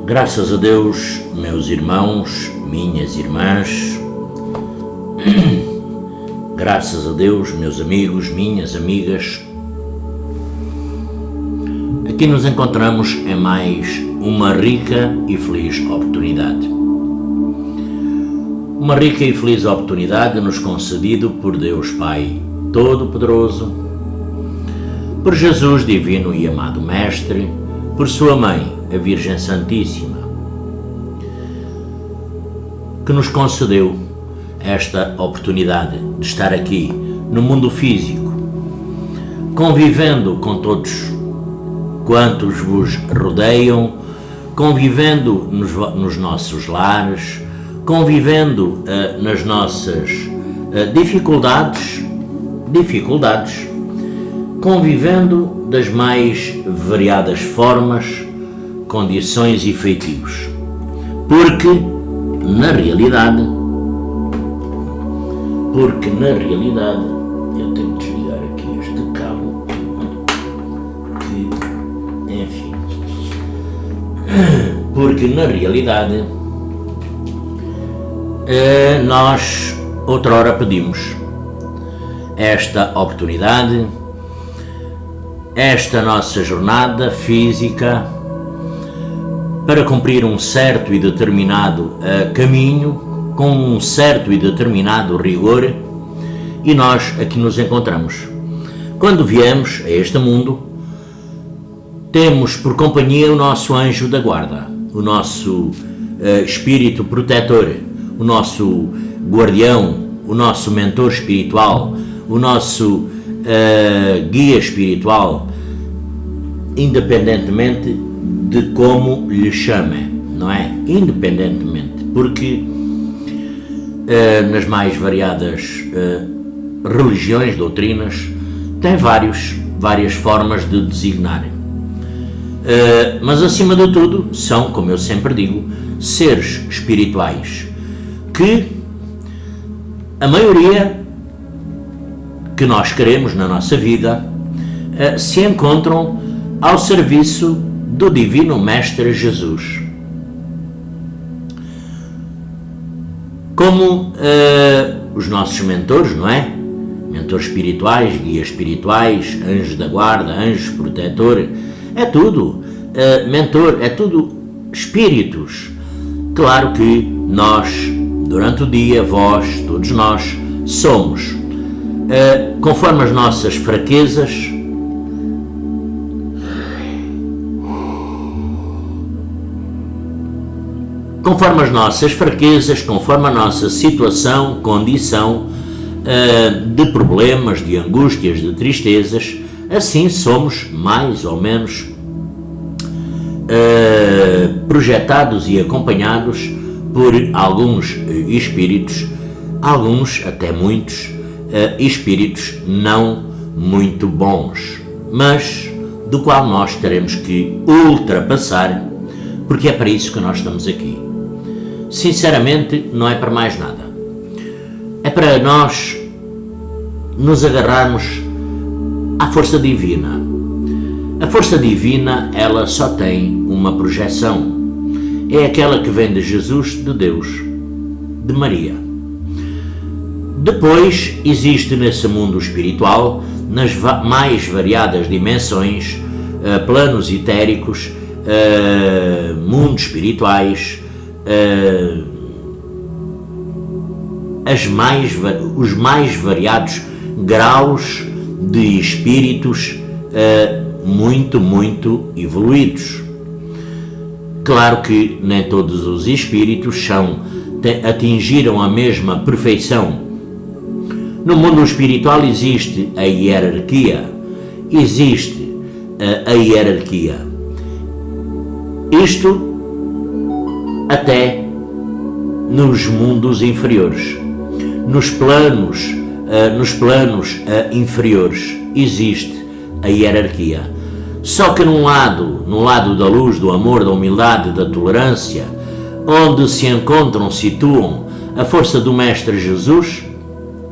Graças a Deus, meus irmãos, minhas irmãs, graças a Deus, meus amigos, minhas amigas, aqui nos encontramos em mais uma rica e feliz oportunidade. Uma rica e feliz oportunidade nos concedido por Deus Pai Todo-Poderoso, por Jesus Divino e Amado Mestre, por sua Mãe, a Virgem Santíssima, que nos concedeu esta oportunidade de estar aqui no mundo físico, convivendo com todos quantos vos rodeiam, convivendo nos nossos lares, convivendo nas nossas dificuldades, convivendo das mais variadas formas, condições e feitios. Porque, na realidade, eu tenho que desligar aqui este cabo, porque na realidade nós outrora pedimos esta oportunidade, esta nossa jornada física, para cumprir um certo e determinado caminho, com um certo e determinado rigor, e nós aqui nos encontramos. Quando viemos a este mundo, temos por companhia o nosso anjo da guarda, o nosso espírito protetor, o nosso guardião, o nosso mentor espiritual, o nosso guia espiritual, independentemente de como lhe chamem, não é? Independentemente, porque nas mais variadas religiões, doutrinas, tem várias formas de designar. Mas acima de tudo são, como eu sempre digo, seres espirituais que a maioria que nós queremos na nossa vida se encontram ao serviço do Divino Mestre Jesus. Como os nossos mentores, não é? Mentores espirituais, guias espirituais, anjos da guarda, anjos protetor, é tudo mentor, é tudo espíritos. Claro que nós, durante o dia, vós, todos nós, somos, conforme as nossas fraquezas, conforme a nossa situação, condição de problemas, de angústias, de tristezas, assim somos mais ou menos projetados e acompanhados por alguns espíritos, alguns, até muitos, espíritos não muito bons, mas do qual nós teremos que ultrapassar, porque é para isso que nós estamos aqui. Sinceramente, não é para mais nada. É para nós nos agarrarmos à força divina. A força divina, ela só tem uma projeção. É aquela que vem de Jesus, de Deus, de Maria. Depois, existe nesse mundo espiritual, nas mais variadas dimensões, planos etéricos, mundos espirituais, os mais variados graus de espíritos muito evoluídos. Claro que nem todos os espíritos atingiram a mesma perfeição. No mundo espiritual existe a hierarquia. Isto até nos mundos inferiores. Nos planos inferiores existe a hierarquia. Só que no lado da luz, do amor, da humildade, da tolerância, onde se encontram, situam a força do Mestre Jesus,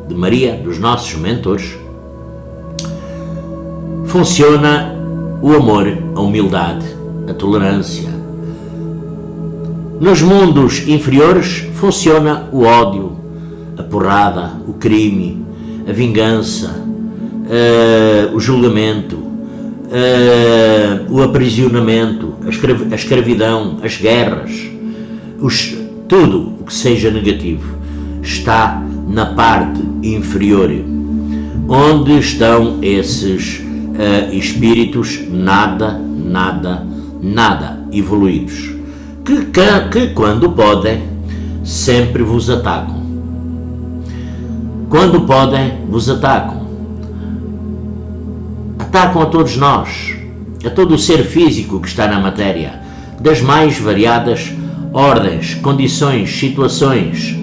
de Maria, dos nossos mentores, funciona o amor, a humildade, a tolerância. Nos mundos inferiores funciona o ódio, a porrada, o crime, a vingança, o julgamento, o aprisionamento, a escravidão, as guerras, tudo o que seja negativo está na parte inferior, onde estão esses espíritos nada evoluídos, que quando podem sempre vos atacam. Quando podem, vos atacam. Atacam a todos nós, a todo o ser físico que está na matéria, das mais variadas ordens, condições, situações,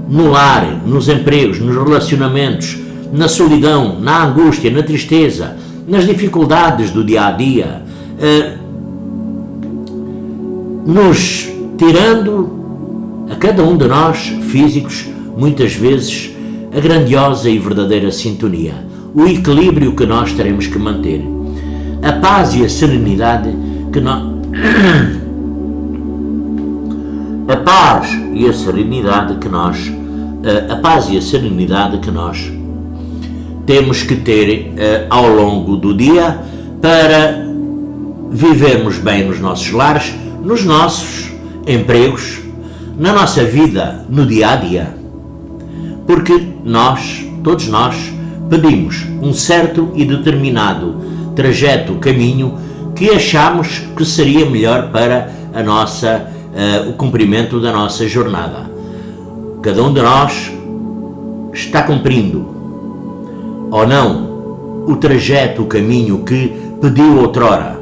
no lar, nos empregos, nos relacionamentos, na solidão, na angústia, na tristeza, nas dificuldades do dia a dia, nos tirando a cada um de nós, físicos, muitas vezes, a grandiosa e verdadeira sintonia, o equilíbrio que nós teremos que manter, a paz e a serenidade que nós a paz e a serenidade que nós temos que ter ao longo do dia para vivermos bem nos nossos lares, nos nossos empregos, na nossa vida no dia a dia, porque todos nós pedimos um certo e determinado trajeto, caminho que achamos que seria melhor para o cumprimento da nossa jornada. Cada um de nós está cumprindo ou não o trajeto, o caminho que pediu outrora.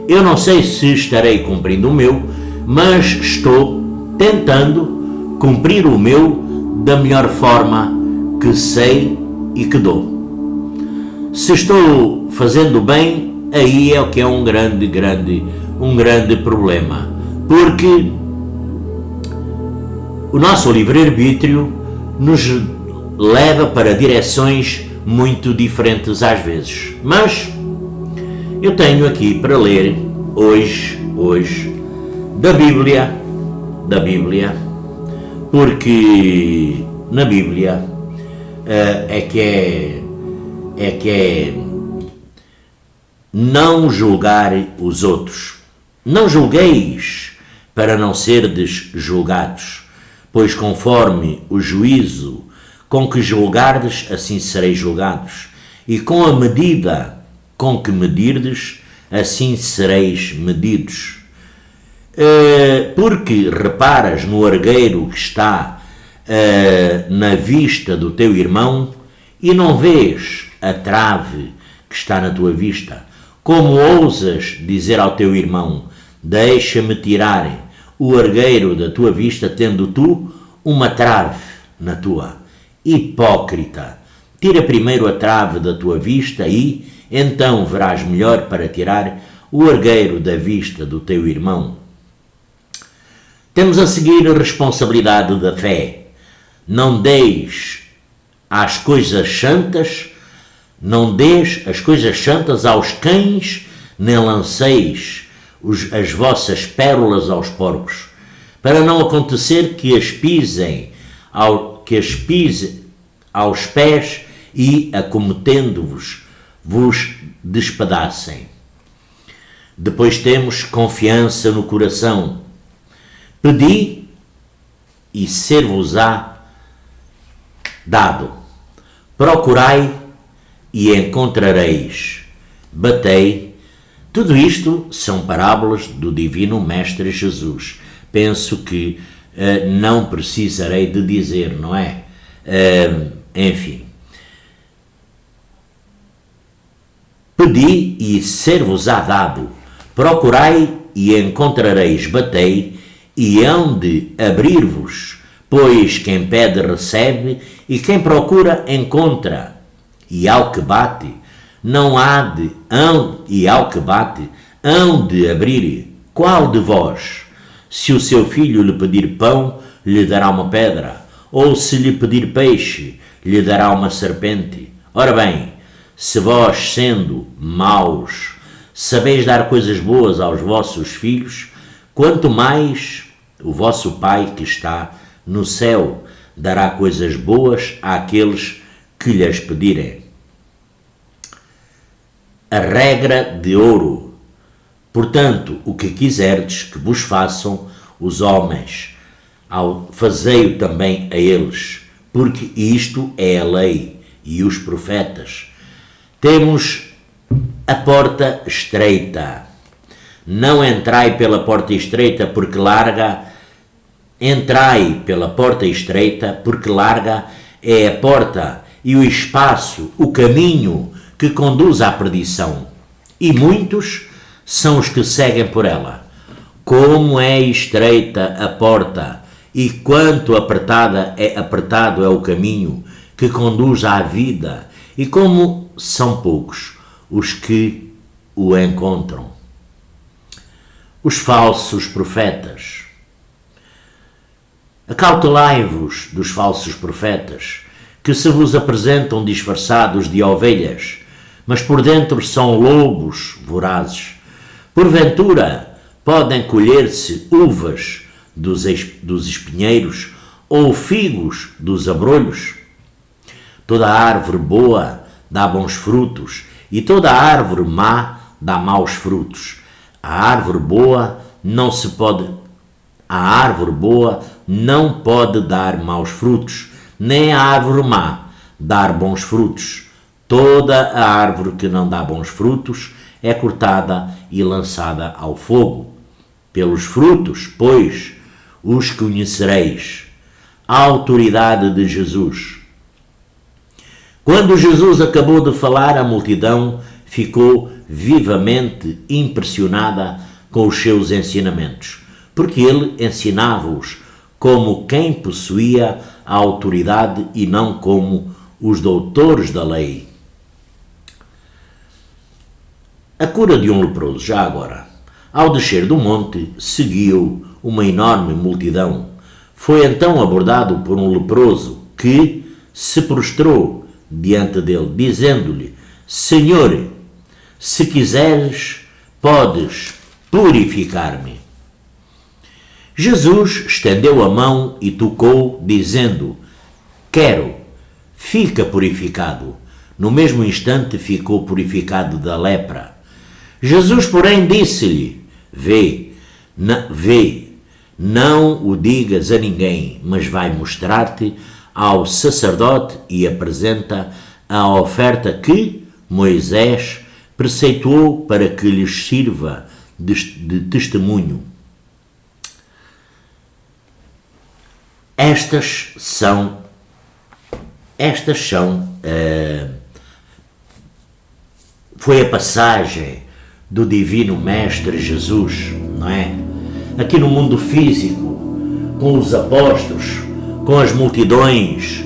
Eu não sei se estarei cumprindo o meu, mas estou tentando cumprir o meu da melhor forma que sei e que dou. Se estou fazendo bem, aí é o que é um grande problema, porque o nosso livre-arbítrio nos leva para direções muito diferentes às vezes. Mas eu tenho aqui para ler hoje da Bíblia, porque na Bíblia é que não julgar os outros. Não julgueis para não serdes julgados, pois conforme o juízo com que julgardes, assim sereis julgados, e com a medida com que medirdes, assim sereis medidos. Porque reparas no argueiro que está na vista do teu irmão e não vês a trave que está na tua vista? Como ousas dizer ao teu irmão: deixa-me tirar o argueiro da tua vista, tendo tu uma trave na tua? Hipócrita! Tira primeiro a trave da tua vista e então verás melhor para tirar o argueiro da vista do teu irmão. Temos a seguir a responsabilidade da fé. Não deis as coisas santas aos cães, nem lanceis as vossas pérolas aos porcos, para não acontecer que as pise aos pés e, acometendo-vos, vos despedacem. Depois temos confiança no coração. Pedi e ser-vos-á dado. Procurai e encontrareis. Batei. Tudo isto são parábolas do Divino Mestre Jesus. Penso que não precisarei de dizer, não é? Enfim. Pedi e ser-vos-á dado. Procurai e encontrareis. Batei e hão de abrir-vos, pois quem pede recebe, e quem procura encontra, e ao que bate, não há e ao que bate, hão de abrir. Qual de vós, se o seu filho lhe pedir pão, lhe dará uma pedra? Ou se lhe pedir peixe, lhe dará uma serpente? Ora bem, se vós, sendo maus, sabeis dar coisas boas aos vossos filhos, quanto mais o vosso Pai que está no céu dará coisas boas àqueles que lhes pedirem. A regra de ouro. Portanto, o que quiserdes que vos façam os homens, fazei-o também a eles, porque isto é a lei e os profetas. Temos a porta estreita. Não entrai pela porta estreita, porque larga. Entrai pela porta estreita, porque larga é a porta e o espaço, o caminho que conduz à perdição. E muitos são os que seguem por ela. Como é estreita a porta e quanto apertado é o caminho que conduz à vida, e como são poucos os que o encontram. Os falsos profetas. Acautelai-vos dos falsos profetas, que se vos apresentam disfarçados de ovelhas, mas por dentro são lobos vorazes. Porventura, podem colher-se uvas dos espinheiros ou figos dos abrolhos? Toda árvore boa dá bons frutos, e toda árvore má dá maus frutos. A árvore boa não pode dar maus frutos, nem a árvore má dar bons frutos. Toda a árvore que não dá bons frutos é cortada e lançada ao fogo. Pelos frutos, pois, os conhecereis. A autoridade de Jesus. Quando Jesus acabou de falar, a multidão ficou vivamente impressionada com os seus ensinamentos, porque ele ensinava-os como quem possuía a autoridade e não como os doutores da lei. A cura de um leproso, já agora. Ao descer do monte, seguiu uma enorme multidão. Foi então abordado por um leproso que se prostrou diante dele, dizendo-lhe: Senhor, se quiseres, podes purificar-me. Jesus estendeu a mão e tocou, dizendo: Quero, fica purificado. No mesmo instante ficou purificado da lepra. Jesus, porém, disse-lhe: Vê, não o digas a ninguém, mas vai mostrar-te ao sacerdote e apresenta a oferta que Moisés preceituou para que lhes sirva de testemunho. Estas são foi a passagem do Divino Mestre Jesus, não é? Aqui no mundo físico, com os apóstolos, com as multidões,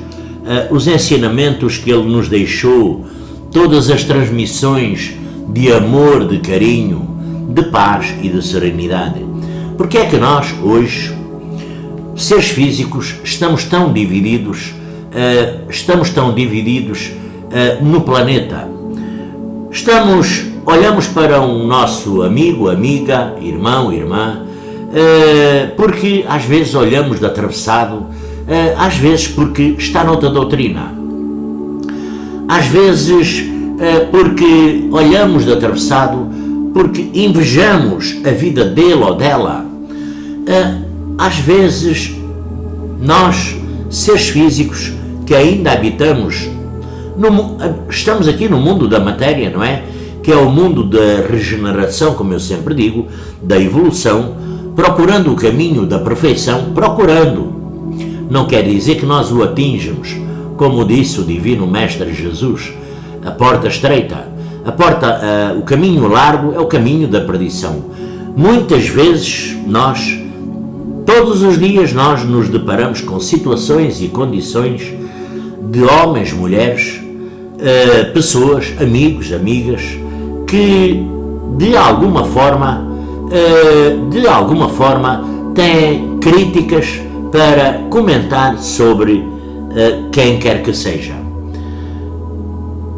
os ensinamentos que ele nos deixou, todas as transmissões de amor, de carinho, de paz e de serenidade. Porque é que nós, hoje, seres físicos, estamos tão divididos no planeta? Olhamos para um nosso amigo, amiga, irmão, irmã, porque às vezes olhamos de atravessado, às vezes porque está noutra doutrina, às vezes porque olhamos de atravessado porque invejamos a vida dele ou dela, às vezes nós, seres físicos que ainda habitamos, estamos aqui no mundo da matéria, não é? Que é o mundo da regeneração, como eu sempre digo, da evolução, procurando o caminho da perfeição, não quer dizer que nós o atingimos, como disse o Divino Mestre Jesus, a porta estreita, o caminho largo é o caminho da perdição. Muitas vezes todos os dias nós nos deparamos com situações e condições de homens, mulheres, pessoas, amigos, amigas, que de alguma forma têm críticas para comentar sobre quem quer que seja.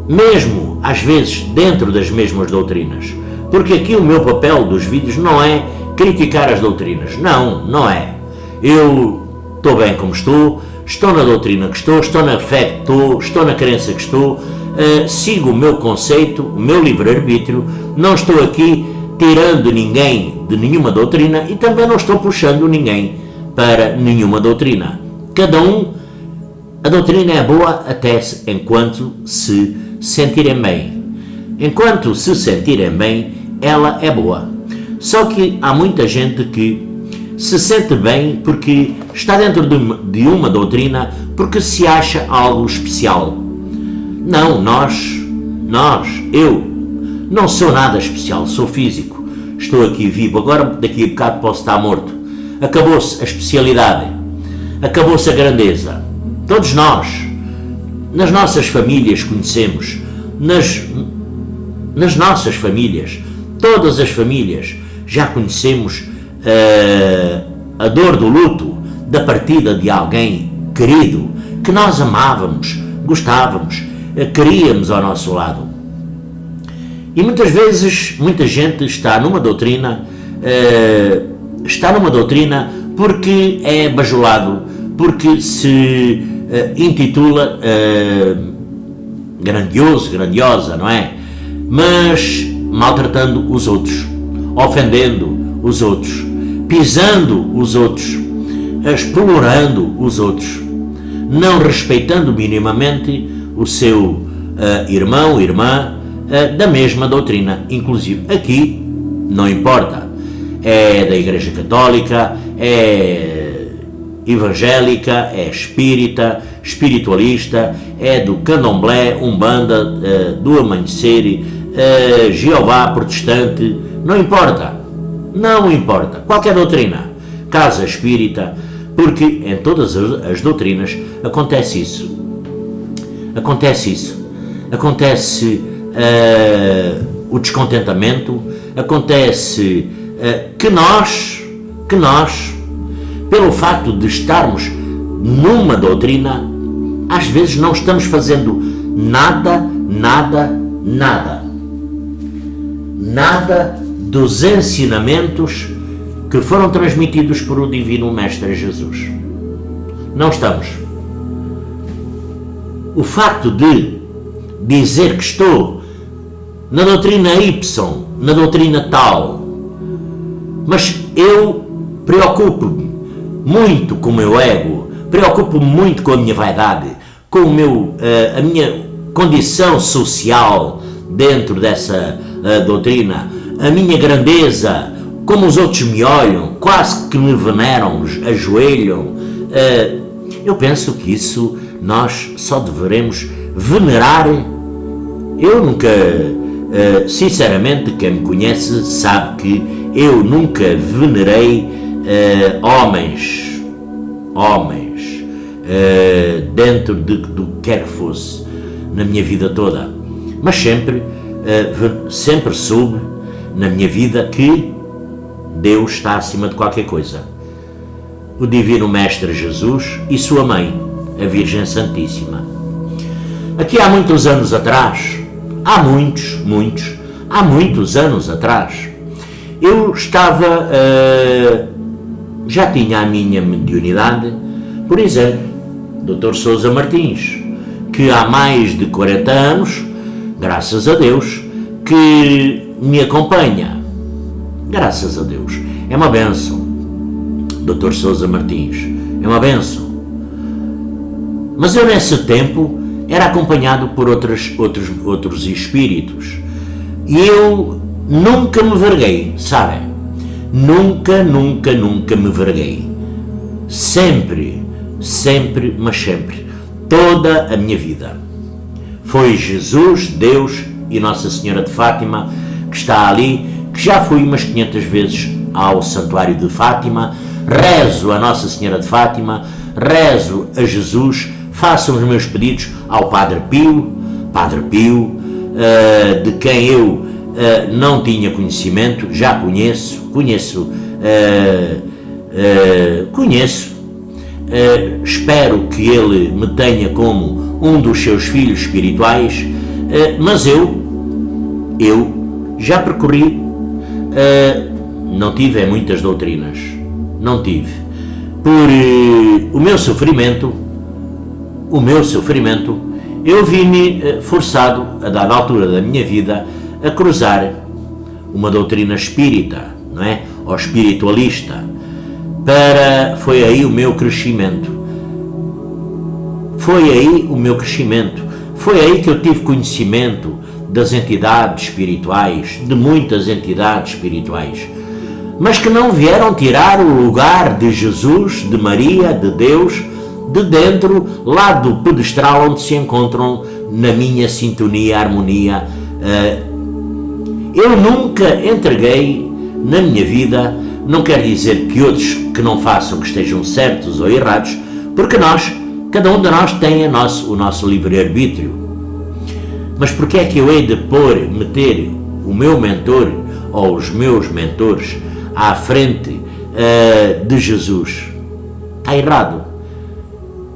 Mesmo, às vezes, dentro das mesmas doutrinas. Porque aqui o meu papel dos vídeos não é criticar as doutrinas. Não é. Eu estou bem como estou na doutrina que estou na fé que estou na crença que estou, sigo o meu conceito, o meu livre-arbítrio, não estou aqui tirando ninguém de nenhuma doutrina e também não estou puxando ninguém para nenhuma doutrina. Cada um, a doutrina é boa até enquanto se sentirem bem. Enquanto se sentirem bem, ela é boa. Só que há muita gente que se sente bem porque está dentro de uma doutrina porque se acha algo especial. Não, eu não sou nada especial, sou físico, estou aqui vivo, agora daqui a bocado posso estar morto. Acabou-se a especialidade, acabou-se a grandeza. Todos nós, nas nossas famílias conhecemos, nas nossas famílias, todas as famílias já conhecemos a dor do luto, da partida de alguém querido, que nós amávamos, gostávamos, queríamos ao nosso lado. E muitas vezes, muita gente está numa doutrina porque é bajulado, porque se intitula grandiosa, não é? Mas maltratando os outros, ofendendo os outros, pisando os outros, explorando os outros, não respeitando minimamente o seu irmão, irmã, da mesma doutrina. Inclusive aqui, não importa, é da Igreja Católica, é evangélica, é espírita, espiritualista, é do candomblé, umbanda, do amanhecer, Jeová, protestante, não importa, qualquer doutrina, casa espírita, porque em todas as doutrinas acontece isso, acontece o descontentamento, acontece que nós, pelo facto de estarmos numa doutrina, às vezes não estamos fazendo nada dos ensinamentos que foram transmitidos por o Divino Mestre Jesus. Não estamos. O facto de dizer que estou na doutrina Y, na doutrina tal, mas eu preocupo-me muito com o meu ego, preocupo-me muito com a minha vaidade, com a minha condição social dentro dessa doutrina, a minha grandeza, como os outros me olham, quase que me veneram, ajoelham. Eu penso que isso nós só deveremos venerar. Eu nunca, sinceramente, quem me conhece sabe que eu nunca venerei homens, dentro do que quer que fosse, na minha vida toda, mas sempre soube na minha vida que Deus está acima de qualquer coisa. O Divino Mestre Jesus e sua mãe, a Virgem Santíssima. Aqui há muitos anos atrás, há muitos anos atrás, eu estava, já tinha a minha mediunidade, por exemplo, Dr. Sousa Martins, que há mais de 40 anos, graças a Deus, que me acompanha. Graças a Deus. É uma bênção. Dr. Sousa Martins. É uma bênção. Mas eu nesse tempo era acompanhado por outros espíritos. E eu nunca me verguei, sabem? Nunca me verguei. Sempre, mas sempre. Toda a minha vida. Foi Jesus, Deus e Nossa Senhora de Fátima que está ali, que já fui umas 500 vezes ao Santuário de Fátima, rezo a Nossa Senhora de Fátima, rezo a Jesus, faço os meus pedidos ao Padre Pio, Padre Pio, de quem eu não tinha conhecimento, já conheço, espero que ele me tenha como um dos seus filhos espirituais, mas eu já percorri, não tive muitas doutrinas, não tive, por o meu sofrimento, eu vi-me forçado, a dada altura da minha vida, a cruzar uma doutrina espírita, não é? Ou espiritualista. Foi aí o meu crescimento. Foi aí que eu tive conhecimento das entidades espirituais, de muitas entidades espirituais, mas que não vieram tirar o lugar de Jesus, de Maria, de Deus, de dentro, lá do pedestral onde se encontram na minha sintonia, harmonia. Eu nunca entreguei na minha vida, não quer dizer que outros que não façam que estejam certos ou errados, porque cada um de nós tem o nosso livre-arbítrio. Mas porque é que eu hei de meter o meu mentor ou os meus mentores à frente de Jesus? Está errado.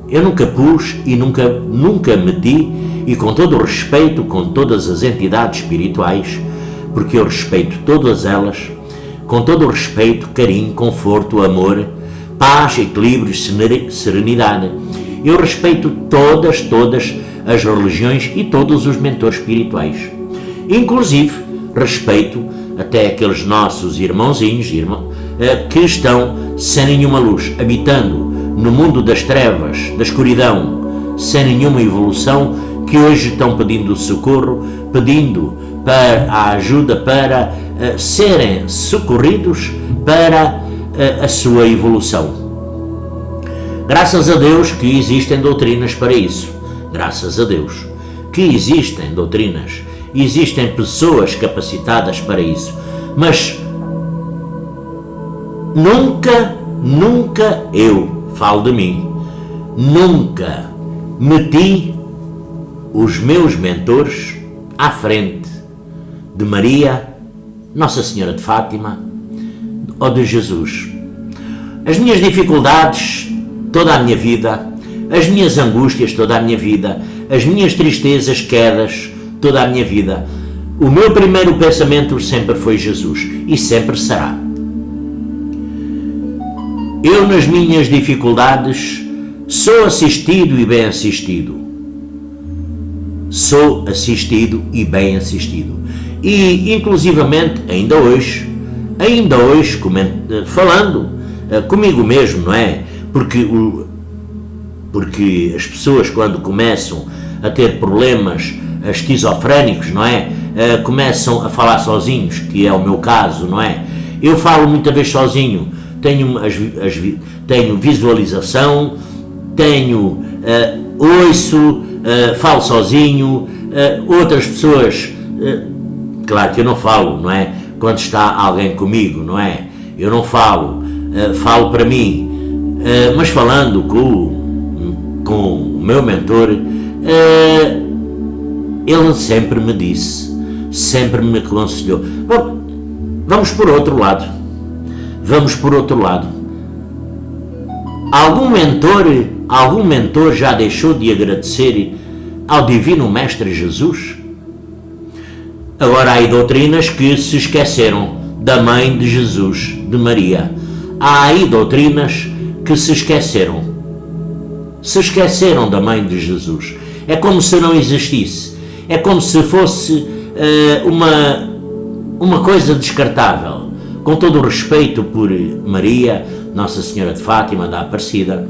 Eu nunca pus e nunca meti, e com todo o respeito com todas as entidades espirituais, porque eu respeito todas elas, com todo o respeito, carinho, conforto, amor, paz, equilíbrio, serenidade. Eu respeito todas as religiões e todos os mentores espirituais. Inclusive, respeito até aqueles nossos irmãozinhos que estão sem nenhuma luz, habitando no mundo das trevas, da escuridão, sem nenhuma evolução, que hoje estão pedindo socorro, pedindo a ajuda para serem socorridos para a sua evolução. Graças a Deus que existem doutrinas para isso. Graças a Deus que existem doutrinas, existem pessoas capacitadas para isso. Mas nunca eu falo de mim, nunca meti os meus mentores à frente de Maria, Nossa Senhora de Fátima ou de Jesus. As minhas dificuldades toda a minha vida, as minhas angústias toda a minha vida, as minhas tristezas, quedas toda a minha vida, o meu primeiro pensamento sempre foi Jesus e sempre será. Eu, nas minhas dificuldades, sou assistido e bem assistido. Sou assistido e bem assistido. E, inclusivamente, ainda hoje, falando comigo mesmo, não é? Porque as pessoas, quando começam a ter problemas esquizofrénicos, não é? Começam a falar sozinhos, que é o meu caso, não é? Eu falo muitas vezes sozinho. Tenho visualização, ouço, falo sozinho, outras pessoas, claro que eu não falo, não é? Quando está alguém comigo, não é? Eu não falo, falo para mim, mas falando com o meu mentor, ele sempre me disse, sempre me aconselhou. Bom, vamos por outro lado. Algum mentor já deixou de agradecer ao Divino Mestre Jesus? Agora há aí doutrinas que se esqueceram da Mãe de Jesus, de Maria. Há aí doutrinas que se esqueceram da Mãe de Jesus. É como se não existisse. É como se fosse uma coisa descartável. Com todo o respeito por Maria, Nossa Senhora de Fátima, da Aparecida,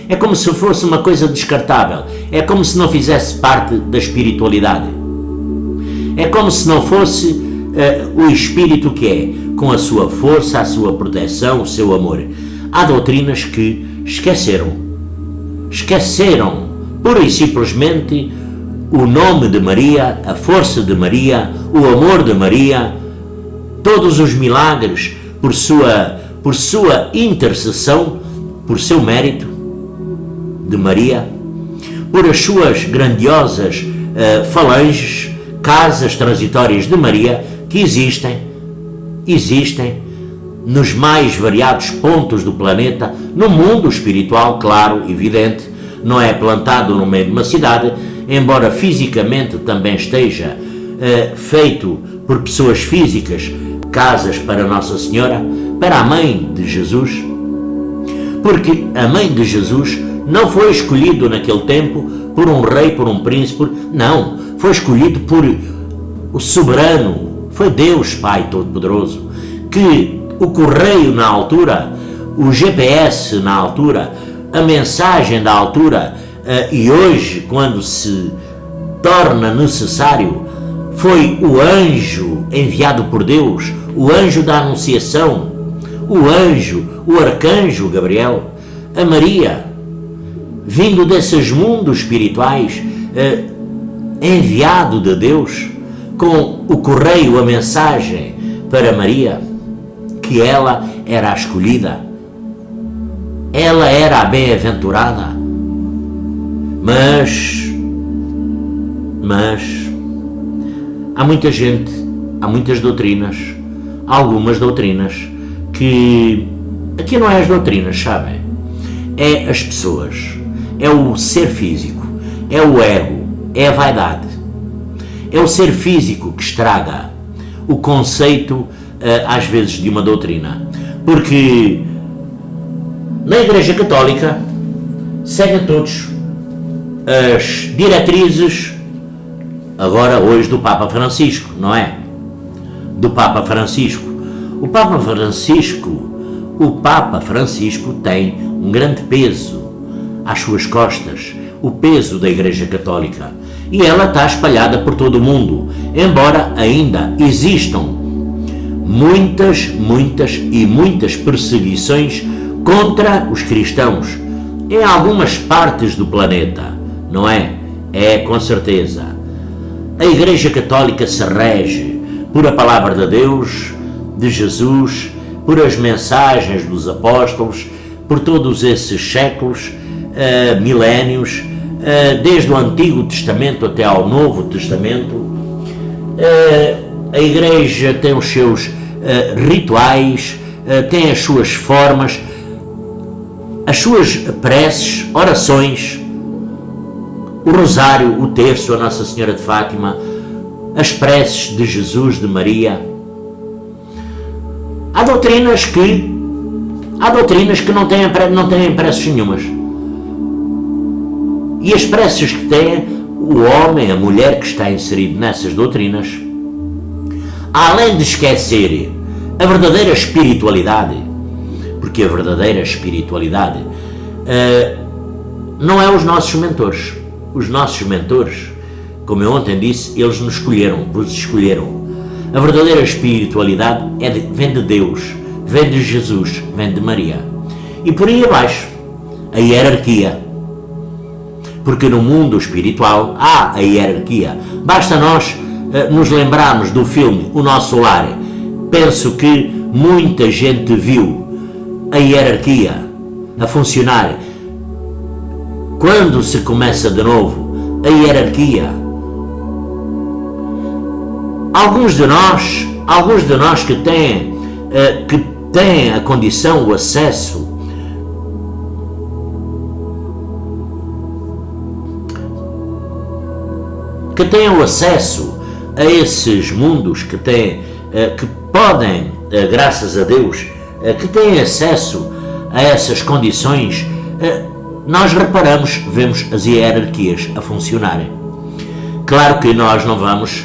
é como se fosse uma coisa descartável, é como se não fizesse parte da espiritualidade, é como se não fosse o espírito que é, com a sua força, a sua proteção, o seu amor. Há doutrinas que esqueceram pura e simplesmente o nome de Maria, a força de Maria, o amor de Maria, todos os milagres por sua intercessão, por seu mérito de Maria, por as suas grandiosas falanges, casas transitórias de Maria, que existem nos mais variados pontos do planeta, no mundo espiritual, claro, evidente, não é plantado no meio de uma cidade, embora fisicamente também esteja feito por pessoas físicas, casas para Nossa Senhora, para a Mãe de Jesus, porque a Mãe de Jesus não foi escolhido naquele tempo por um rei, por um príncipe, não, foi escolhido por o soberano, foi Deus Pai Todo-Poderoso, que o correio na altura, o GPS na altura, a mensagem da altura, e hoje, quando se torna necessário, foi o anjo enviado por Deus, o anjo da Anunciação, o anjo, o arcanjo Gabriel, a Maria, vindo desses mundos espirituais, enviado de Deus, com o correio, a mensagem para Maria, que ela era a escolhida, ela era a bem-aventurada, mas há muita gente, há muitas doutrinas, algumas doutrinas que, aqui não é as doutrinas, sabem, é as pessoas, é o ser físico, é o ego, é a vaidade, é o ser físico que estraga o conceito, às vezes, de uma doutrina, porque na Igreja Católica seguem todos as diretrizes, agora hoje, do Papa Francisco, não é? Do Papa Francisco. O Papa Francisco tem um grande peso às suas costas, o peso da Igreja Católica, e ela está espalhada por todo o mundo, embora ainda existam muitas perseguições contra os cristãos em algumas partes do planeta, não é? É, com certeza. A Igreja Católica se rege por a palavra de Deus, de Jesus, por as mensagens dos apóstolos, por todos esses séculos, milénios, desde o Antigo Testamento até ao Novo Testamento. A Igreja tem os seus rituais, tem as suas formas, as suas preces, orações, o rosário, o terço, a Nossa Senhora de Fátima, as preces de Jesus, de Maria. Há doutrinas que não têm preces nenhumas. E as preces que têm, o homem, a mulher que está inserido nessas doutrinas, além de esquecer a verdadeira espiritualidade, porque a verdadeira espiritualidade não é os nossos mentores. Os nossos mentores, como eu ontem disse, eles nos escolheram, vos escolheram. A verdadeira espiritualidade vem de Deus, vem de Jesus, vem de Maria. E por aí abaixo, a hierarquia. Porque no mundo espiritual há a hierarquia. Basta nós nos lembrarmos do filme O Nosso Lar. Penso que muita gente viu a hierarquia a funcionar. Quando se começa de novo a hierarquia, alguns de nós que têm a condição, o acesso, que têm o acesso a esses mundos, que podem, graças a Deus, que têm acesso a essas condições, nós reparamos, vemos as hierarquias a funcionarem. Claro que nós não vamos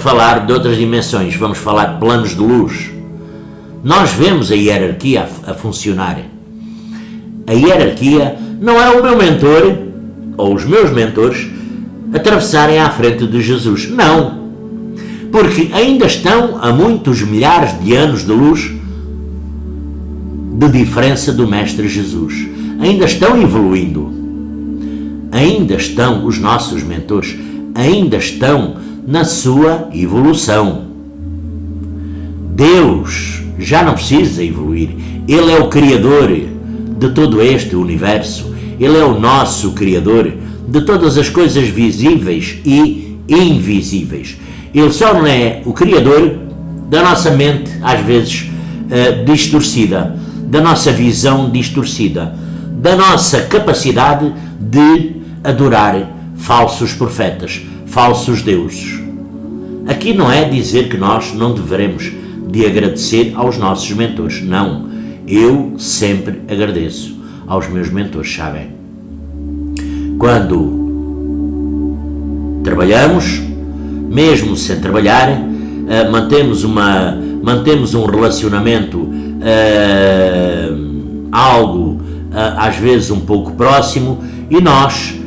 falar de outras dimensões, vamos falar de planos de luz. Nós vemos a hierarquia a funcionar. A hierarquia não é o meu mentor, ou os meus mentores, atravessarem à frente de Jesus. Não. Porque ainda estão a muitos milhares de anos de luz de diferença do Mestre Jesus. Ainda estão evoluindo. Ainda estão os nossos mentores, ainda estão na sua evolução. Deus já não precisa evoluir. Ele é o Criador de todo este universo. Ele é o nosso Criador de todas as coisas visíveis e invisíveis. Ele só não é o Criador da nossa mente, às vezes, distorcida, da nossa visão distorcida, da nossa capacidade de adorar falsos profetas, falsos deuses. Aqui não é dizer que nós não devemos de agradecer aos nossos mentores, não. Eu sempre agradeço aos meus mentores, sabem? Quando trabalhamos, mesmo sem trabalhar, mantemos um relacionamento algo, às vezes um pouco próximo, e nós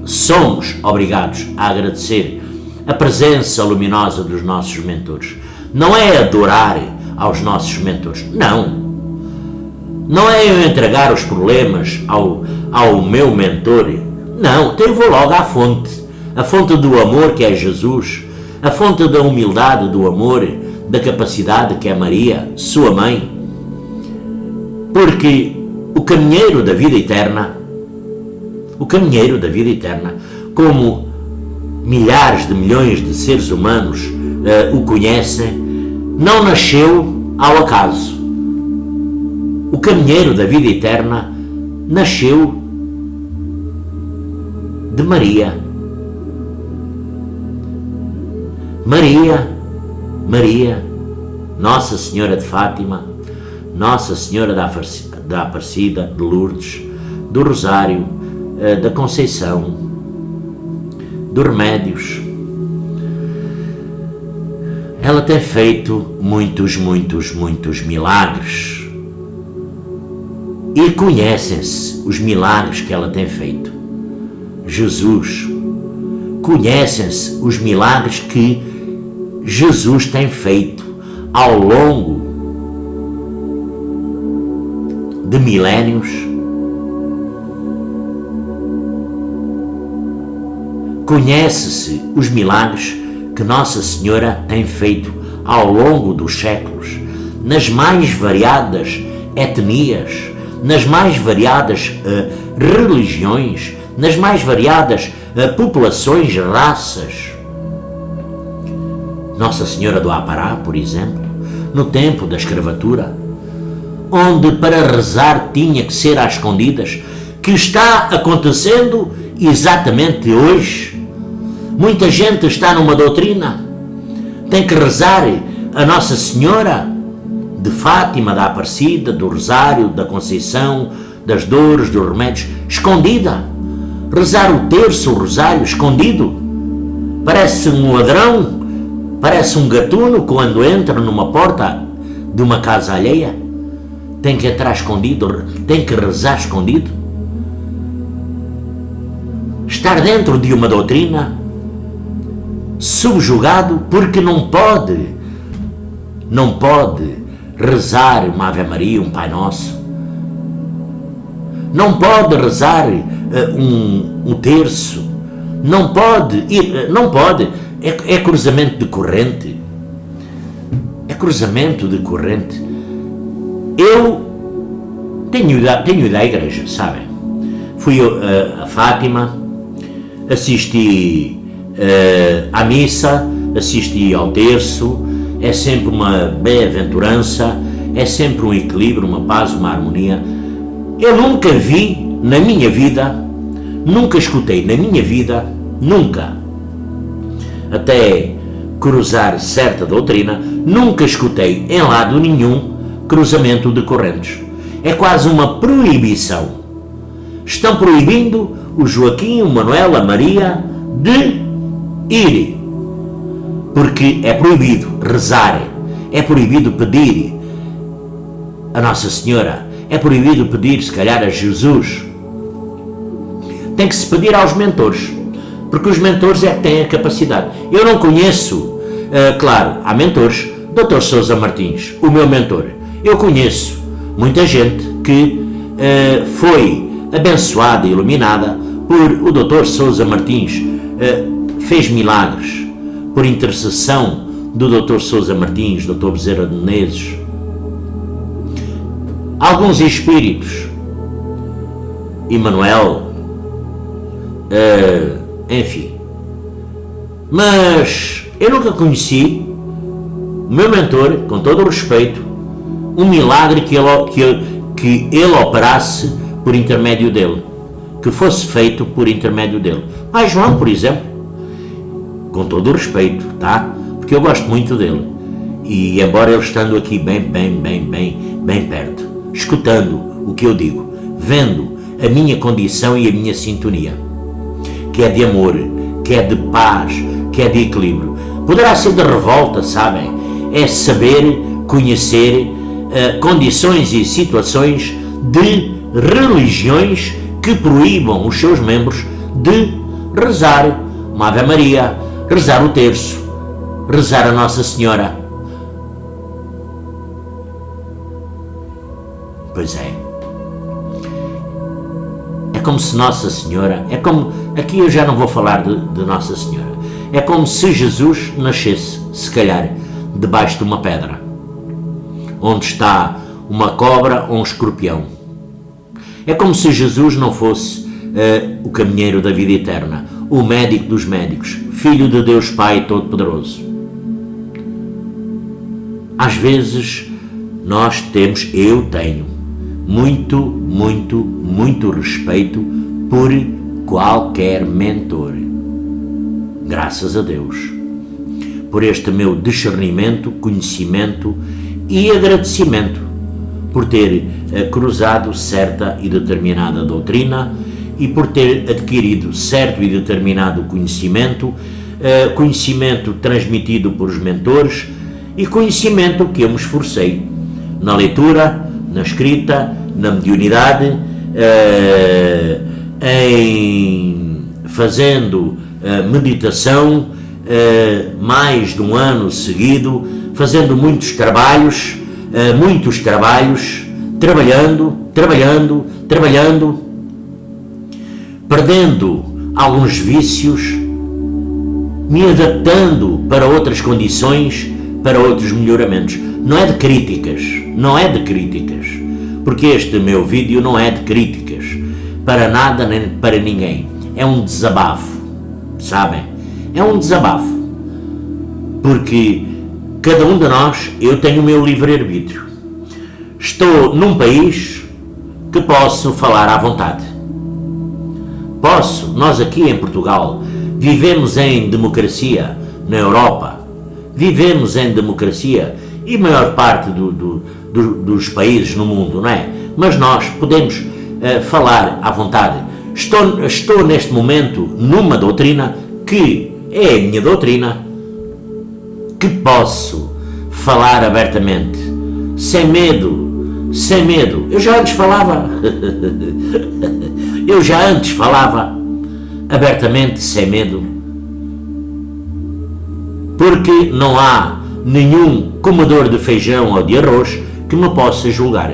somos obrigados a agradecer a presença luminosa dos nossos mentores. Não é adorar aos nossos mentores, não é eu entregar os problemas ao meu mentor, não, eu vou logo à fonte, a fonte do amor, que é Jesus, a fonte da humildade, do amor, da capacidade, que é Maria, sua mãe, porque o caminheiro da vida eterna, como milhares de milhões de seres humanos o conhecem, não nasceu ao acaso. O caminheiro da vida eterna nasceu de Maria. Maria, Nossa Senhora de Fátima, Nossa Senhora da Aparecida, de Lourdes, do Rosário, da Conceição, dos Remédios. Ela tem feito muitos milagres. E conhecem-se os milagres que ela tem feito. Jesus, conhecem-se os milagres que Jesus tem feito ao longo de milénios. Conhece-se os milagres que Nossa Senhora tem feito ao longo dos séculos, nas mais variadas etnias, nas mais variadas religiões, nas mais variadas populações, raças. Nossa Senhora do Apará, por exemplo, no tempo da escravatura, onde para rezar tinha que ser às escondidas, que está acontecendo exatamente hoje. Muita gente está numa doutrina, tem que rezar a Nossa Senhora de Fátima, da Aparecida, do Rosário, da Conceição, das Dores, dos Remédios, escondida. Rezar o terço, o Rosário, escondido. Parece um ladrão, parece um gatuno quando entra numa porta de uma casa alheia. Tem que entrar escondido, tem que rezar escondido. Estar dentro de uma doutrina, subjugado, porque não pode rezar uma Ave Maria, um Pai Nosso, não pode rezar um terço, não pode, é cruzamento de corrente, Eu tenho ido à igreja, sabem? Fui a Fátima, assisti à missa, assisti ao terço. É sempre uma bem-aventurança, é sempre um equilíbrio, uma paz, uma harmonia. Eu nunca vi na minha vida, nunca escutei na minha vida, nunca, até cruzar certa doutrina, nunca escutei em lado nenhum cruzamento de correntes. É quase uma proibição. Estão proibindo o Joaquim, o Manuel, a Maria de ir, porque é proibido rezar, é proibido pedir a Nossa Senhora, é proibido pedir, se calhar, a Jesus. Tem que se pedir aos mentores, porque os mentores é que têm a capacidade. Eu não conheço, claro, há mentores, Dr. Sousa Martins, o meu mentor. Eu conheço muita gente que foi abençoada e iluminada por o Dr. Sousa Martins, fez milagres por intercessão do Dr. Sousa Martins, Dr. Bezerra de Menezes. Alguns espíritos, Emanuel, enfim. Mas eu nunca conheci o meu mentor, com todo o respeito, um milagre que ele operasse por intermédio dele, que fosse feito por intermédio dele. Pai João, por exemplo, com todo o respeito, tá? Porque eu gosto muito dele. E embora ele estando aqui bem perto, escutando o que eu digo, vendo a minha condição e a minha sintonia, que é de amor, que é de paz, que é de equilíbrio. Poderá ser de revolta, sabem? É saber, conhecer condições e situações de religiões que proíbam os seus membros de rezar uma Ave Maria, rezar o terço, rezar a Nossa Senhora. Pois é. É como se Nossa Senhora, aqui eu já não vou falar de Nossa Senhora, é como se Jesus nascesse, se calhar, debaixo de uma pedra, onde está uma cobra ou um escorpião. É como se Jesus não fosse o caminheiro da vida eterna, o médico dos médicos, Filho de Deus Pai Todo-Poderoso. Às vezes eu tenho muito respeito por qualquer mentor. Graças a Deus. Por este meu discernimento, conhecimento e agradecimento por ter cruzado certa e determinada doutrina e por ter adquirido certo e determinado conhecimento, conhecimento transmitido por os mentores e conhecimento que eu me esforcei na leitura, na escrita, na mediunidade, em fazendo meditação mais de um ano seguido, fazendo muitos trabalhos, trabalhando, perdendo alguns vícios, me adaptando para outras condições, para outros melhoramentos. Não é de críticas, porque este meu vídeo não é de críticas, para nada nem para ninguém. É um desabafo, sabem? É um desabafo, porque cada um de nós, eu tenho o meu livre-arbítrio. Estou num país que posso falar à vontade. Nós aqui em Portugal vivemos em democracia, na Europa, vivemos em democracia e a maior parte dos países no mundo, não é? Mas nós podemos falar à vontade. Estou neste momento numa doutrina que é a minha doutrina, que posso falar abertamente, sem medo. Eu já antes falava abertamente, sem medo, porque não há nenhum comedor de feijão ou de arroz que me possa julgar,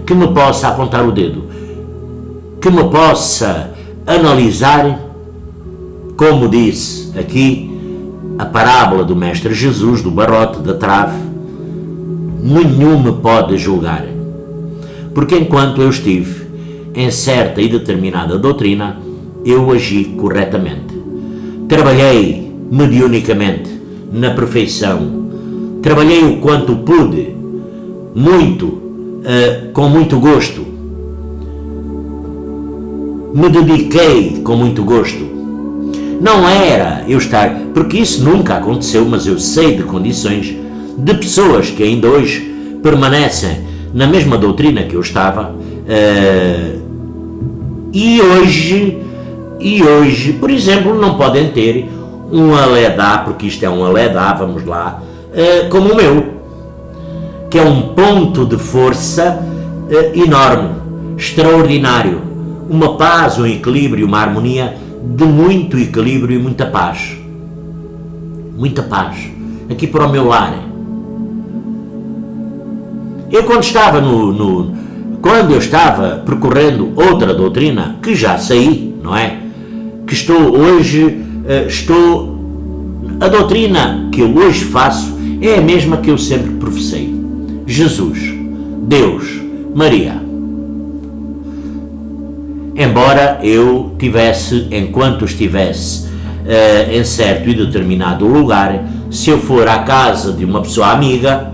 que me possa apontar o dedo, que me possa analisar, como disse aqui a parábola do Mestre Jesus, do barrote, da trave. Nenhum me pode julgar, porque enquanto eu estive em certa e determinada doutrina, eu agi corretamente, trabalhei mediunicamente na perfeição, trabalhei o quanto pude, com muito gosto, me dediquei com muito gosto. Não era eu estar, porque isso nunca aconteceu, mas eu sei de condições de pessoas que ainda hoje permanecem na mesma doutrina que eu estava, e hoje, por exemplo, não podem ter um aledá, porque isto é um aledá, vamos lá, como o meu, que é um ponto de força enorme, extraordinário, uma paz, um equilíbrio, uma harmonia de muito equilíbrio e muita paz, aqui para o meu lar. Eu quando eu estava percorrendo outra doutrina, que já saí, não é? Que a doutrina que eu hoje faço é a mesma que eu sempre professei. Jesus, Deus, Maria. embora eu tivesse, enquanto estivesse em certo e determinado lugar, se eu for à casa de uma pessoa amiga,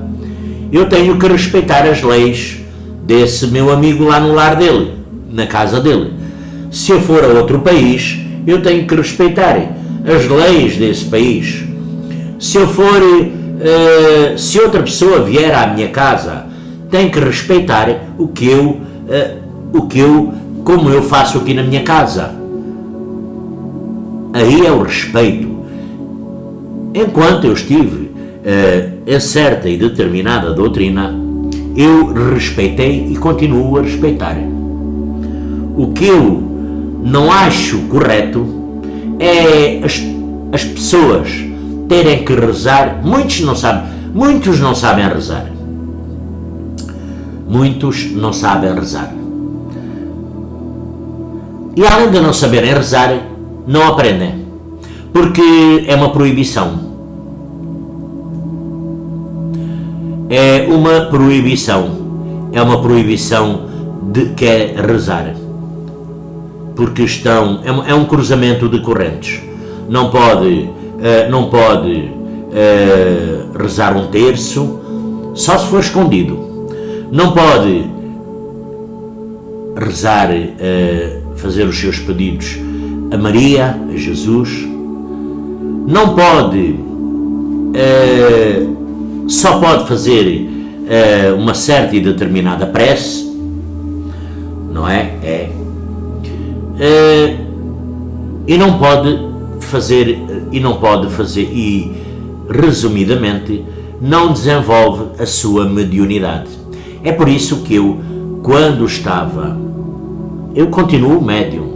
eu tenho que respeitar as leis desse meu amigo lá no lar dele, na casa dele. Se eu for a outro país, eu tenho que respeitar as leis desse país. Se eu for, se outra pessoa vier à minha casa, tem que respeitar como eu faço aqui na minha casa. Aí é o respeito. Enquanto eu estive em certa e determinada doutrina, eu respeitei e continuo a respeitar. O que eu não acho correto é as pessoas terem que rezar. Muitos não sabem rezar. Muitos não sabem rezar. E além de não saberem rezar, não aprendem, porque é uma proibição. É uma proibição de que é rezar, porque é um cruzamento de correntes. Não pode rezar um terço, só se for escondido. Não pode rezar, fazer os seus pedidos a Maria, a Jesus. Não pode, só pode fazer uma certa e determinada prece, não é? E não pode fazer, e resumidamente, não desenvolve a sua mediunidade. É por isso que eu continuo médium.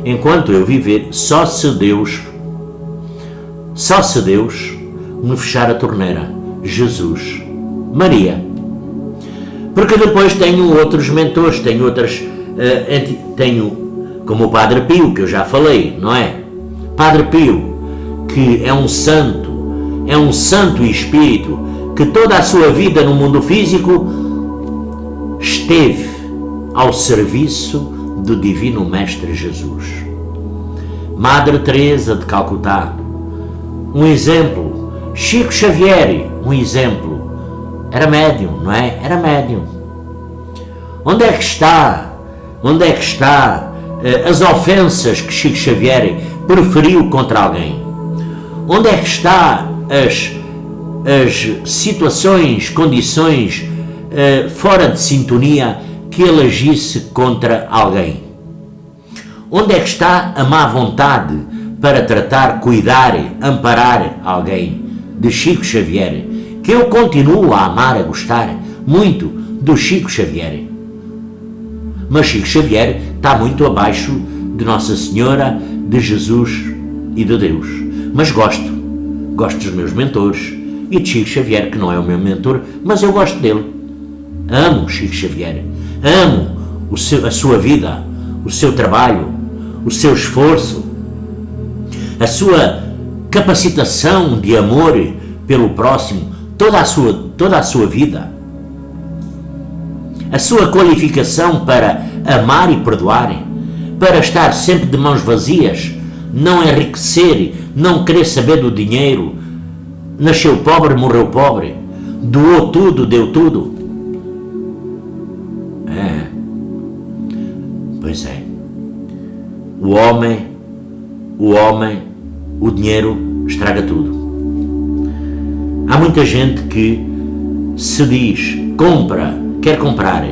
Enquanto eu viver, só se Deus me fechar a torneira. Jesus, Maria. Porque depois tenho outros mentores, tenho como o Padre Pio, que eu já falei, não é? Padre Pio, que é um santo espírito, que toda a sua vida no mundo físico esteve ao serviço do Divino Mestre Jesus. Madre Teresa de Calcutá, um exemplo. Chico Xavier, um exemplo. Era médium, não é? Era médium. Onde é que está as ofensas que Chico Xavier proferiu contra alguém? Onde é que está as situações, condições fora de sintonia que ele agisse contra alguém? Onde é que está a má vontade para tratar, cuidar, amparar alguém? De Chico Xavier, que eu continuo a amar, a gostar muito do Chico Xavier. Mas Chico Xavier está muito abaixo de Nossa Senhora, de Jesus e de Deus. Mas gosto dos meus mentores e de Chico Xavier, que não é o meu mentor, mas eu gosto dele. Amo Chico Xavier, amo a sua vida, o seu trabalho, o seu esforço, a sua capacitação de amor pelo próximo, toda a sua vida, a sua qualificação para amar e perdoar, para estar sempre de mãos vazias, não enriquecer, não querer saber do dinheiro. Nasceu pobre, morreu pobre, doou tudo, deu tudo. Pois é. O dinheiro estraga tudo. Há muita gente que se diz, quer comprar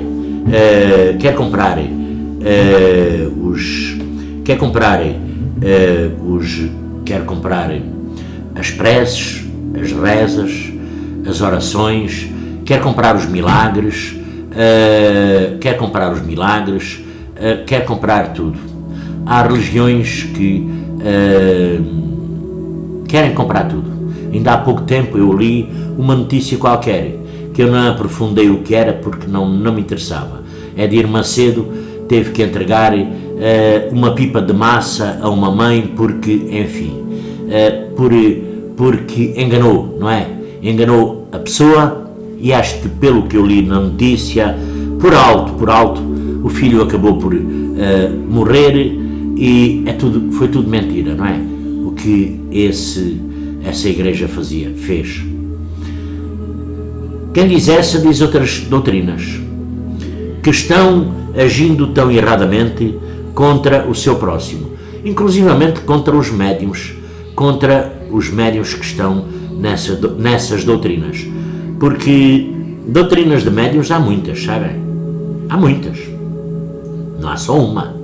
as preces, as rezas, as orações, quer comprar os milagres, quer comprar tudo. Há religiões que querem comprar tudo. Ainda há pouco tempo eu li uma notícia qualquer, que eu não aprofundei o que era porque não me interessava. Edir Macedo teve que entregar uma pipa de massa a uma mãe porque, enfim, porque enganou, não é? Enganou a pessoa, e acho que, pelo que eu li na notícia, por alto, o filho acabou por morrer e foi tudo mentira, não é? O que essa igreja fez. Quem diz essa diz outras doutrinas que estão agindo tão erradamente contra o seu próximo, inclusivamente contra os médiuns que estão nessas doutrinas, porque doutrinas de médiuns há muitas, sabem? Há muitas, não há só uma,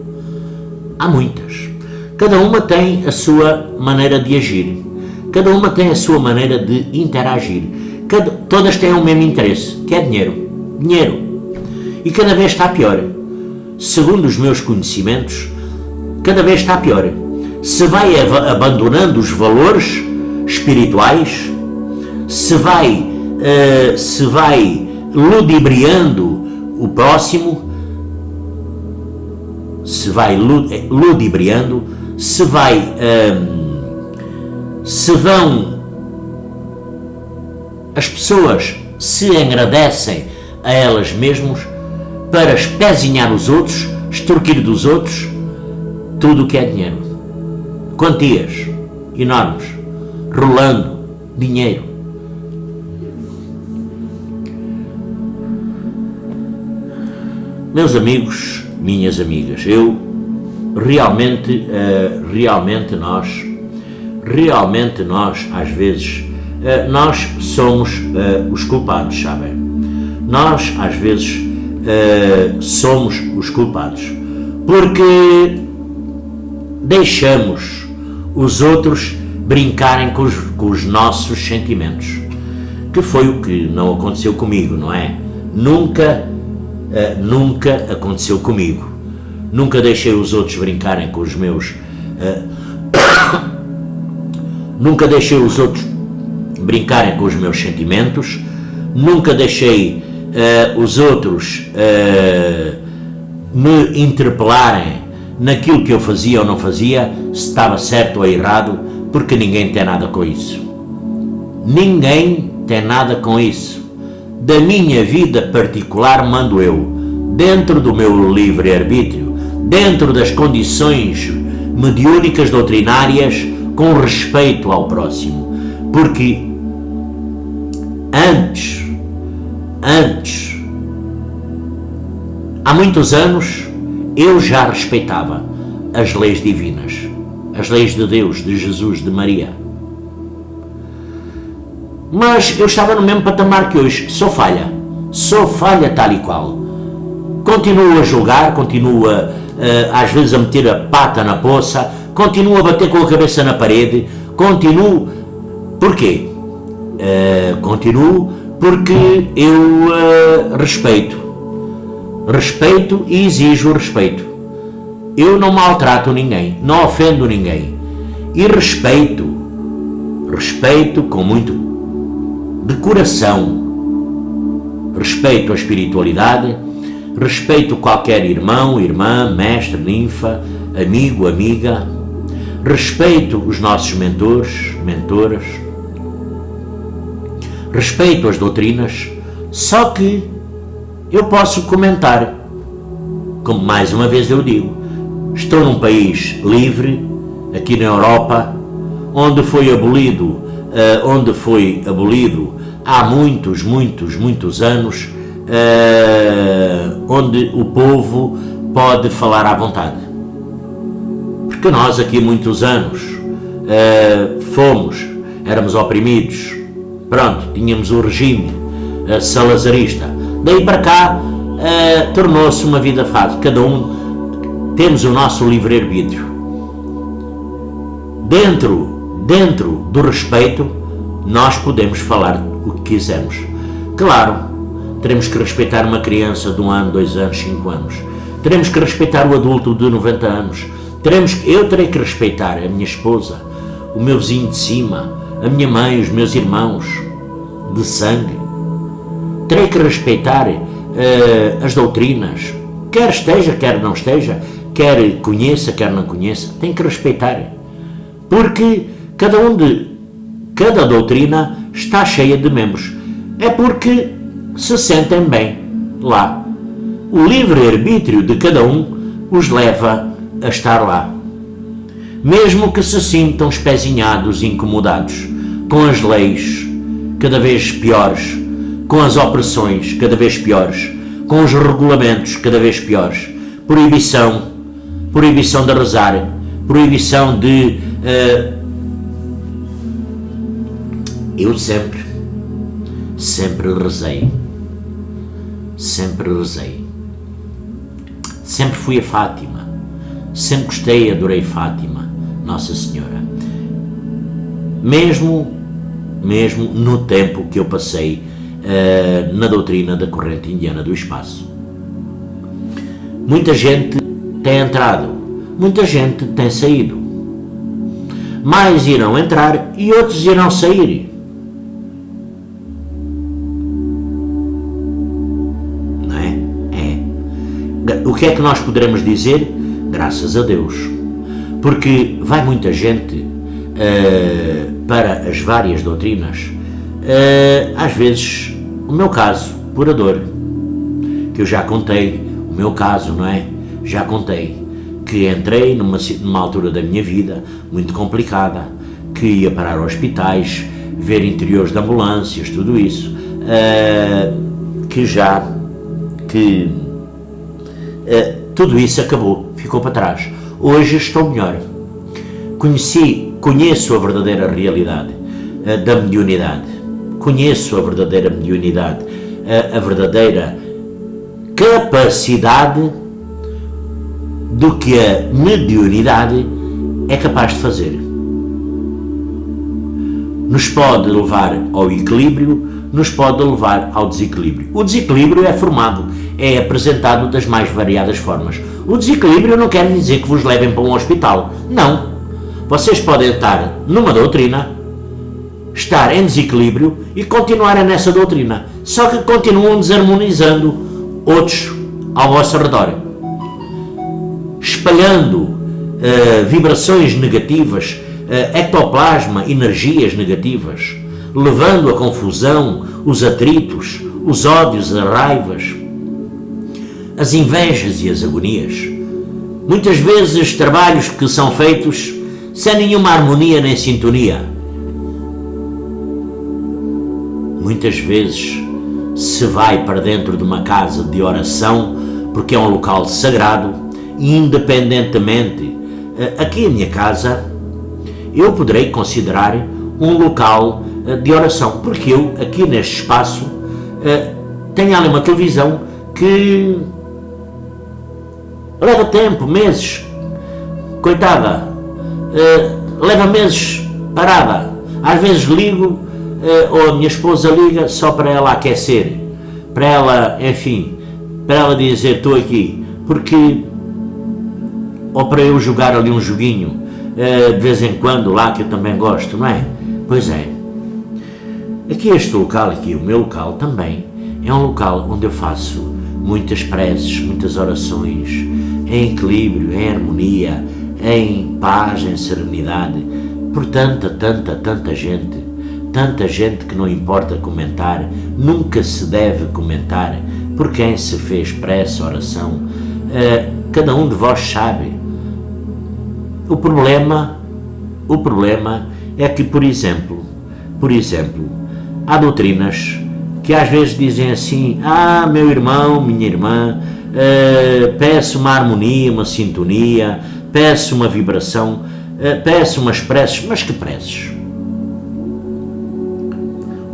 há muitas. Cada uma tem a sua maneira de agir, cada uma tem a sua maneira de interagir, todas têm o mesmo interesse, que é dinheiro, e cada vez está pior. Segundo os meus conhecimentos, cada vez está pior. Se vai abandonando os valores espirituais, se vai ludibriando o próximo, se vão as pessoas se engrandecem a elas mesmas para espezinhar os outros, extorquir dos outros tudo o que é dinheiro, quantias enormes, rolando dinheiro. Meus amigos, minhas amigas, realmente nós às vezes nós somos os culpados, sabem? Nós às vezes somos os culpados porque deixamos os outros brincarem com os nossos sentimentos, que foi o que não aconteceu comigo, não é? Nunca aconteceu comigo. Nunca deixei os outros brincarem com os meus nunca deixei os outros brincarem com os meus sentimentos, nunca deixei os outros me interpelarem naquilo que eu fazia ou não fazia, se estava certo ou errado, porque ninguém tem nada com isso. Ninguém tem nada com isso. Da minha vida particular mando eu, dentro do meu livre-arbítrio, dentro das condições mediúnicas doutrinárias, com respeito ao próximo. Porque antes, há muitos anos, eu já respeitava as leis divinas, as leis de Deus, de Jesus, de Maria. Mas eu estava no mesmo patamar que hoje. Sou falha tal e qual. Continuo a julgar, continuo às vezes a meter a pata na poça, continuo a bater com a cabeça na parede, continuo. Porquê? Continuo porque eu respeito e exijo respeito. Eu não maltrato ninguém, não ofendo ninguém. E respeito com muito de coração. Respeito a espiritualidade, respeito qualquer irmão, irmã, mestre, ninfa, amigo, amiga. Respeito os nossos mentores, mentoras. Respeito as doutrinas, só que eu posso comentar, como mais uma vez eu digo, estou num país livre, aqui na Europa, onde foi abolido há muitos anos, onde o povo pode falar à vontade. Porque nós aqui muitos anos éramos oprimidos, pronto, tínhamos o regime salazarista. Daí para cá tornou-se uma vida fácil, cada um temos o nosso livre-arbítrio. Dentro do respeito, nós podemos falar o que quisermos. Claro, teremos que respeitar uma criança de 1 ano, 2 anos, 5 anos. Teremos que respeitar o adulto de 90 anos. Eu terei que respeitar a minha esposa, o meu vizinho de cima, a minha mãe, os meus irmãos de sangue. Terei que respeitar as doutrinas, quer esteja, quer não esteja, quer conheça, quer não conheça. Tem que respeitar. Porque cada doutrina está cheia de membros. É porque se sentem bem lá. o livre-arbítrio de cada um os leva a estar lá. Mesmo que se sintam espezinhados e incomodados com as leis cada vez piores, com as opressões cada vez piores, com os regulamentos cada vez piores, proibição de rezar, proibição de... Eu sempre rezei, sempre fui a Fátima, sempre gostei e adorei Fátima, Nossa Senhora, mesmo no tempo que eu passei na doutrina da corrente indiana do espaço. Muita gente tem entrado, muita gente tem saído, mais irão entrar e outros irão sair. O que é que nós poderemos dizer? Graças a Deus, porque vai muita gente para as várias doutrinas, às vezes, o meu caso, por a dor, que eu já contei, o meu caso, não é? Já contei, que entrei numa altura da minha vida muito complicada, que ia parar hospitais, ver interiores de ambulâncias, tudo isso, tudo isso acabou, ficou para trás. Hoje estou melhor. Conheço a verdadeira realidade da mediunidade. Conheço a verdadeira mediunidade, a verdadeira capacidade do que a mediunidade é capaz de fazer. Nos pode levar ao equilíbrio, nos pode levar ao desequilíbrio. O desequilíbrio é apresentado das mais variadas formas. O desequilíbrio não quer dizer que vos levem para um hospital. Não. Vocês podem estar numa doutrina, estar em desequilíbrio e continuarem nessa doutrina. Só que continuam desarmonizando outros ao vosso redor, espalhando vibrações negativas, ectoplasma, energias negativas, levando a confusão, os atritos, os ódios, as raivas, as invejas e as agonias. Muitas vezes trabalhos que são feitos sem nenhuma harmonia nem sintonia. Muitas vezes se vai para dentro de uma casa de oração porque é um local sagrado, e independentemente, aqui a minha casa eu poderei considerar um local de oração, porque eu aqui neste espaço tenho ali uma televisão que leva tempo, meses, coitada, leva meses parada. Às vezes ligo, ou a minha esposa liga só para ela aquecer, para ela, enfim, para ela dizer estou aqui, porque, ou para eu jogar ali um joguinho de vez em quando lá, que eu também gosto, não é? Pois é. Aqui este local, aqui o meu local também é um local onde eu faço muitas preces, muitas orações, em equilíbrio, em harmonia, em paz, em serenidade, por tanta gente que não importa comentar, nunca se deve comentar por quem se fez prece, oração. Cada um de vós sabe. O problema é que, por exemplo, há doutrinas que às vezes dizem assim: meu irmão, minha irmã, peço uma harmonia, uma sintonia, peço uma vibração, peço umas preces. Mas que preces?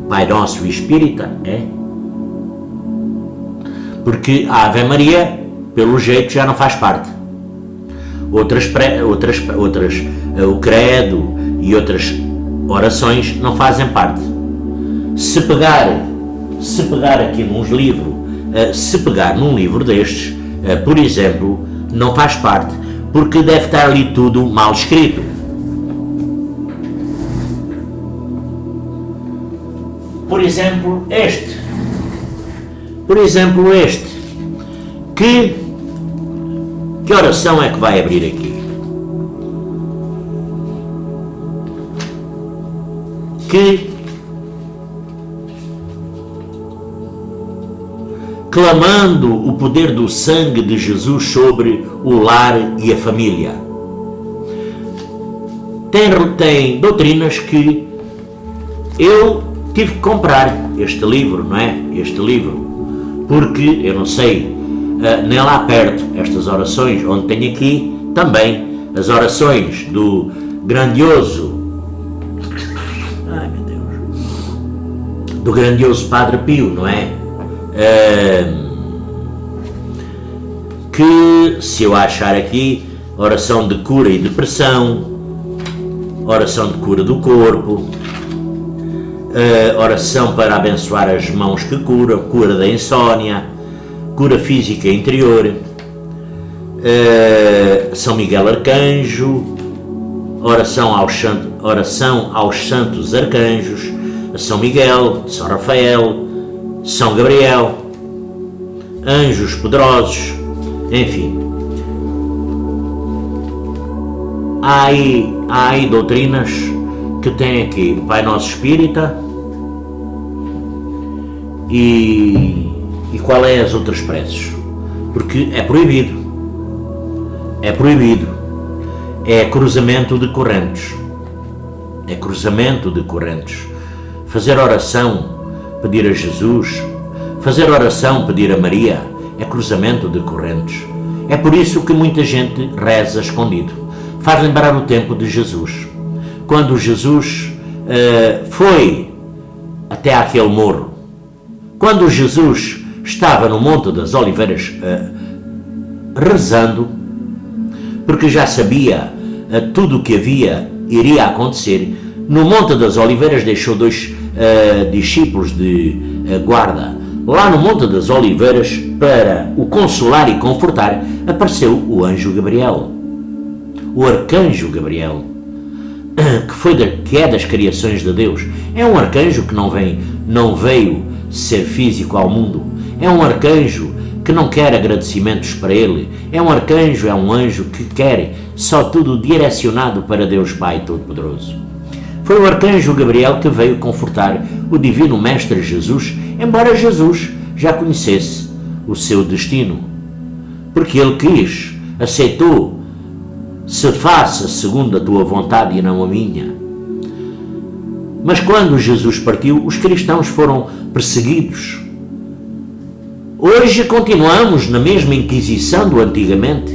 Pai Nosso e Espírita, é? Porque a Ave Maria, pelo jeito, já não faz parte. Outras o Credo e outras orações não fazem parte. Se pegar aqui num livro destes, por exemplo, não faz parte, porque deve estar ali tudo mal escrito. Por exemplo, este. Que oração é que vai abrir aqui? Que clamando o poder do sangue de Jesus sobre o lar e a família. Tem doutrinas que eu tive que comprar este livro, não é? Este livro, porque eu não sei, nem lá perto, estas orações, onde tenho aqui também as orações do grandioso, ai meu Deus, do grandioso Padre Pio, não é? Que se eu achar aqui, oração de cura e depressão, oração de cura do corpo, oração para abençoar as mãos que curam, cura da insônia, cura física interior, São Miguel Arcanjo, oração aos santos arcanjos, São Miguel, São Rafael, São Gabriel, anjos poderosos, enfim. Há aí doutrinas que tem aqui o Pai Nosso Espírita e qual é as outras preces? Porque é proibido, é cruzamento de correntes, fazer oração, pedir a Jesus, fazer oração, pedir a Maria, é cruzamento de correntes. É por isso que muita gente reza escondido. Faz lembrar o tempo de Jesus, quando Jesus foi até aquele morro, quando Jesus estava no Monte das Oliveiras rezando, porque já sabia tudo o que iria acontecer. No Monte das Oliveiras deixou 2 discípulos de guarda. Lá no Monte das Oliveiras, para o consolar e confortar, apareceu o anjo Gabriel, o arcanjo Gabriel, que é das criações de Deus. É um arcanjo que não veio ser físico ao mundo. É um arcanjo que não quer agradecimentos para ele. É um arcanjo, é um anjo que quer só tudo direcionado para Deus Pai Todo-Poderoso. Foi o arcanjo Gabriel que veio confortar o divino Mestre Jesus, embora Jesus já conhecesse o seu destino, porque ele aceitou, se faça segundo a tua vontade e não a minha. Mas quando Jesus partiu, os cristãos foram perseguidos. Hoje continuamos na mesma Inquisição do antigamente.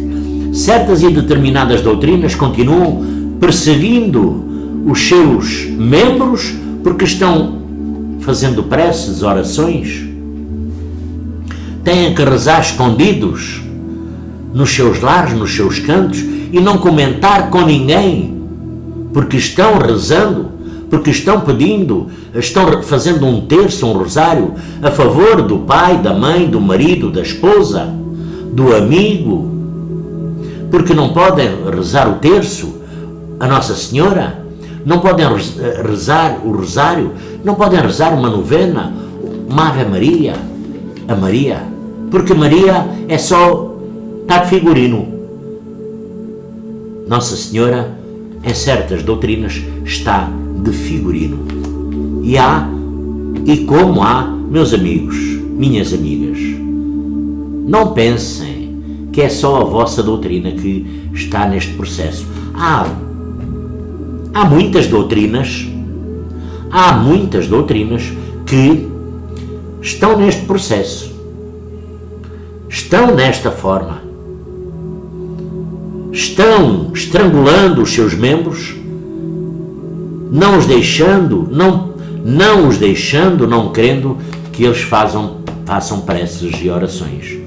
Certas e determinadas doutrinas continuam perseguindo os seus membros porque estão fazendo preces, orações. Têm que rezar escondidos nos seus lares, nos seus cantos, e não comentar com ninguém, porque estão rezando, porque estão pedindo, estão fazendo um terço, um rosário, a favor do pai, da mãe, do marido, da esposa, do amigo, porque não podem rezar o terço, a Nossa Senhora, não podem rezar o rosário, não podem rezar uma novena, uma Ave Maria, a Maria, porque Maria está de figurino. Nossa Senhora, em certas doutrinas, está de figurino. E como há, meus amigos, minhas amigas, não pensem que é só a vossa doutrina que está neste processo. Há muitas doutrinas que estão neste processo, estão nesta forma, estão estrangulando os seus membros, não os deixando, não querendo que eles façam preces e orações.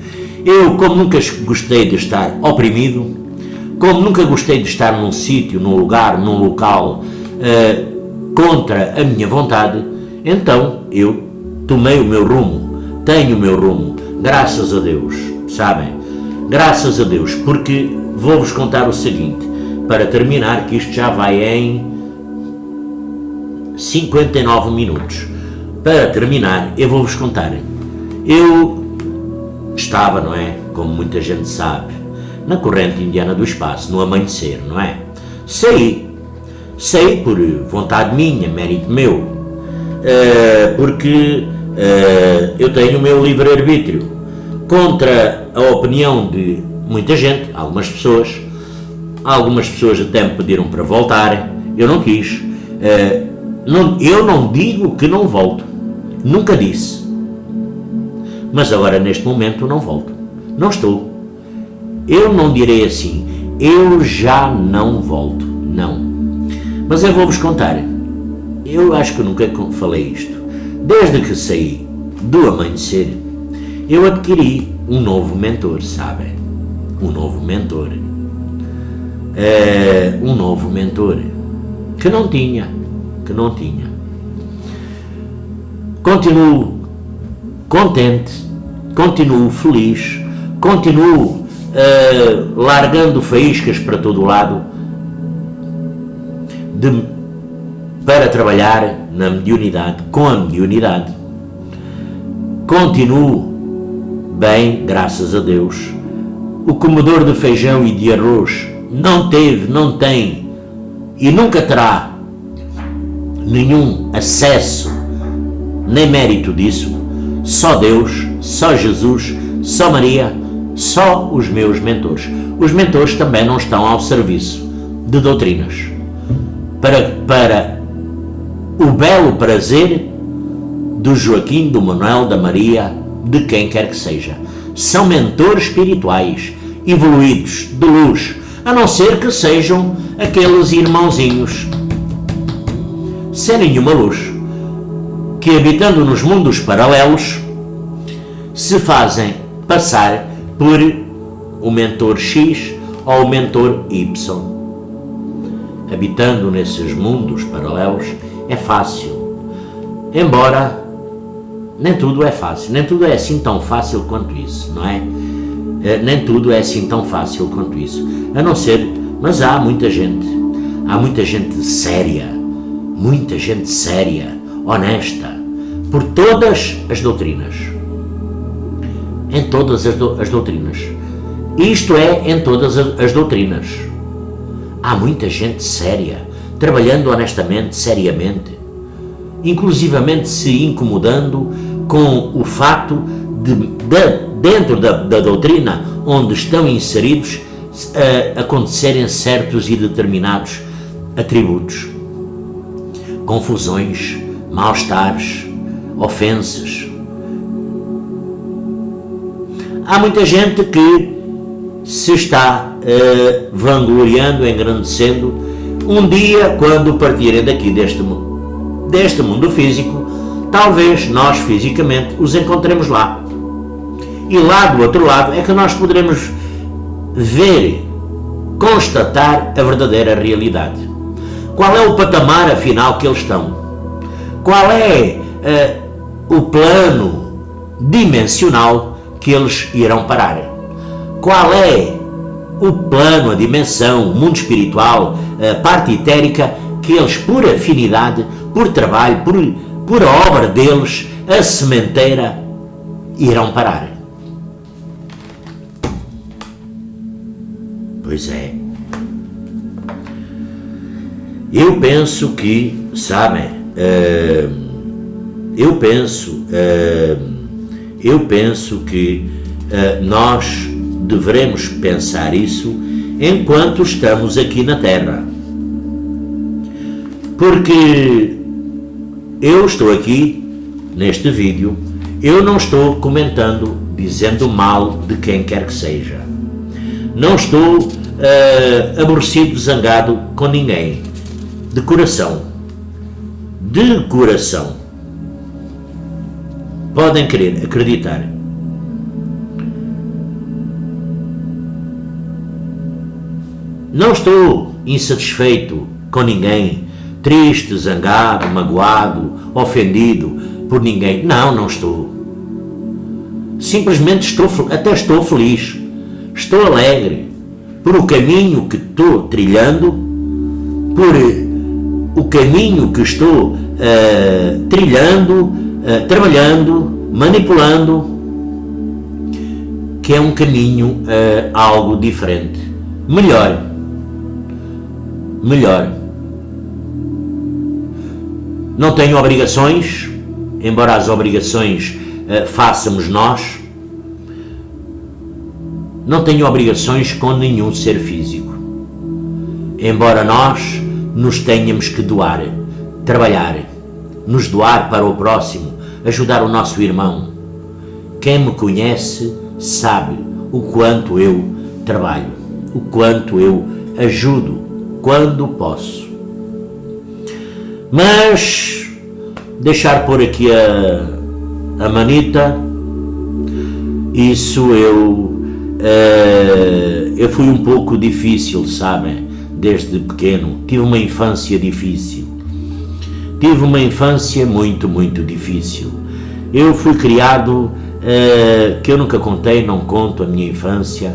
Eu, como nunca gostei de estar oprimido, como nunca gostei de estar num sítio, num lugar, num local contra a minha vontade, então eu tomei o meu rumo, tenho o meu rumo, graças a Deus, sabem? Graças a Deus, porque vou-vos contar o seguinte, para terminar, que isto já vai em 59 minutos. Para terminar, eu vou-vos contar. Eu estava, não é, como muita gente sabe, na corrente indiana do espaço, no amanhecer, não é? Saí por vontade minha, mérito meu, porque eu tenho o meu livre-arbítrio. contra a opinião de muita gente, algumas pessoas até me pediram para voltar, eu não quis. Eu não digo que não volto, nunca disse, mas agora neste momento não volto, não estou. Eu não direi assim, eu já não volto, não. Mas eu vou-vos contar, eu acho que nunca falei isto. Desde que saí do amanhecer, eu adquiri um novo mentor, sabem? Um novo mentor. Um novo mentor que não tinha. Continuo contente, continuo feliz, continuo largando faíscas para todo o lado para trabalhar na mediunidade, com a mediunidade. Continuo bem, graças a Deus. O comedor de feijão e de arroz não teve, não tem e nunca terá nenhum acesso nem mérito disso. Só Deus, só Jesus, só Maria, só os meus mentores. Os mentores também não estão ao serviço de doutrinas para o belo prazer do Joaquim, do Manuel, da Maria, de quem quer que seja. São mentores espirituais, evoluídos, de luz, a não ser que sejam aqueles irmãozinhos sem nenhuma luz, que habitando nos mundos paralelos se fazem passar por o mentor X ou o mentor Y. Habitando nesses mundos paralelos é fácil, embora nem tudo é fácil, nem tudo é assim tão fácil quanto isso, não é? Nem tudo é assim tão fácil quanto isso, a não ser, mas há muita gente séria, honesta, por todas as doutrinas, em todas as doutrinas, isto é, em todas as doutrinas, há muita gente séria, trabalhando honestamente, seriamente, inclusivamente se incomodando com o facto de dentro da doutrina onde estão inseridos acontecerem certos e determinados atributos, confusões, mal-estares, ofensas. Há muita gente que se está vangloriando, engrandecendo, um dia quando partirem daqui deste mundo físico, talvez nós fisicamente os encontremos lá. E lá do outro lado é que nós poderemos ver, constatar a verdadeira realidade. Qual é o patamar afinal que eles estão? Qual é o plano dimensional que eles irão parar? Qual é o plano, a dimensão, o mundo espiritual, a parte etérica que eles, por afinidade, por trabalho, por obra deles, a sementeira, irão parar? Pois é. Eu penso que, sabem, eu penso que nós devemos pensar isso enquanto estamos aqui na Terra. Porque eu estou aqui, neste vídeo, eu não estou comentando, dizendo mal de quem quer que seja. Não estou aborrecido, zangado com ninguém. De coração. Podem querer acreditar. Não estou insatisfeito com ninguém, triste, zangado, magoado, ofendido por ninguém. Não estou. Simplesmente estou feliz, estou alegre por o caminho que estou trilhando, por o caminho que estou trilhando, trabalhando, manipulando, que é um caminho algo diferente, melhor. Não tenho obrigações, embora as obrigações façamos nós, não tenho obrigações com nenhum ser físico. Embora nós nos tenhamos que doar, trabalhar, nos doar para o próximo, ajudar o nosso irmão. Quem me conhece sabe o quanto eu trabalho, o quanto eu ajudo quando posso. Mas deixar por aqui a manita, isso eu fui um pouco difícil, sabem? Desde pequeno tive uma infância difícil, tive uma infância muito, muito difícil. Eu fui criado, que eu nunca contei, não conto a minha infância,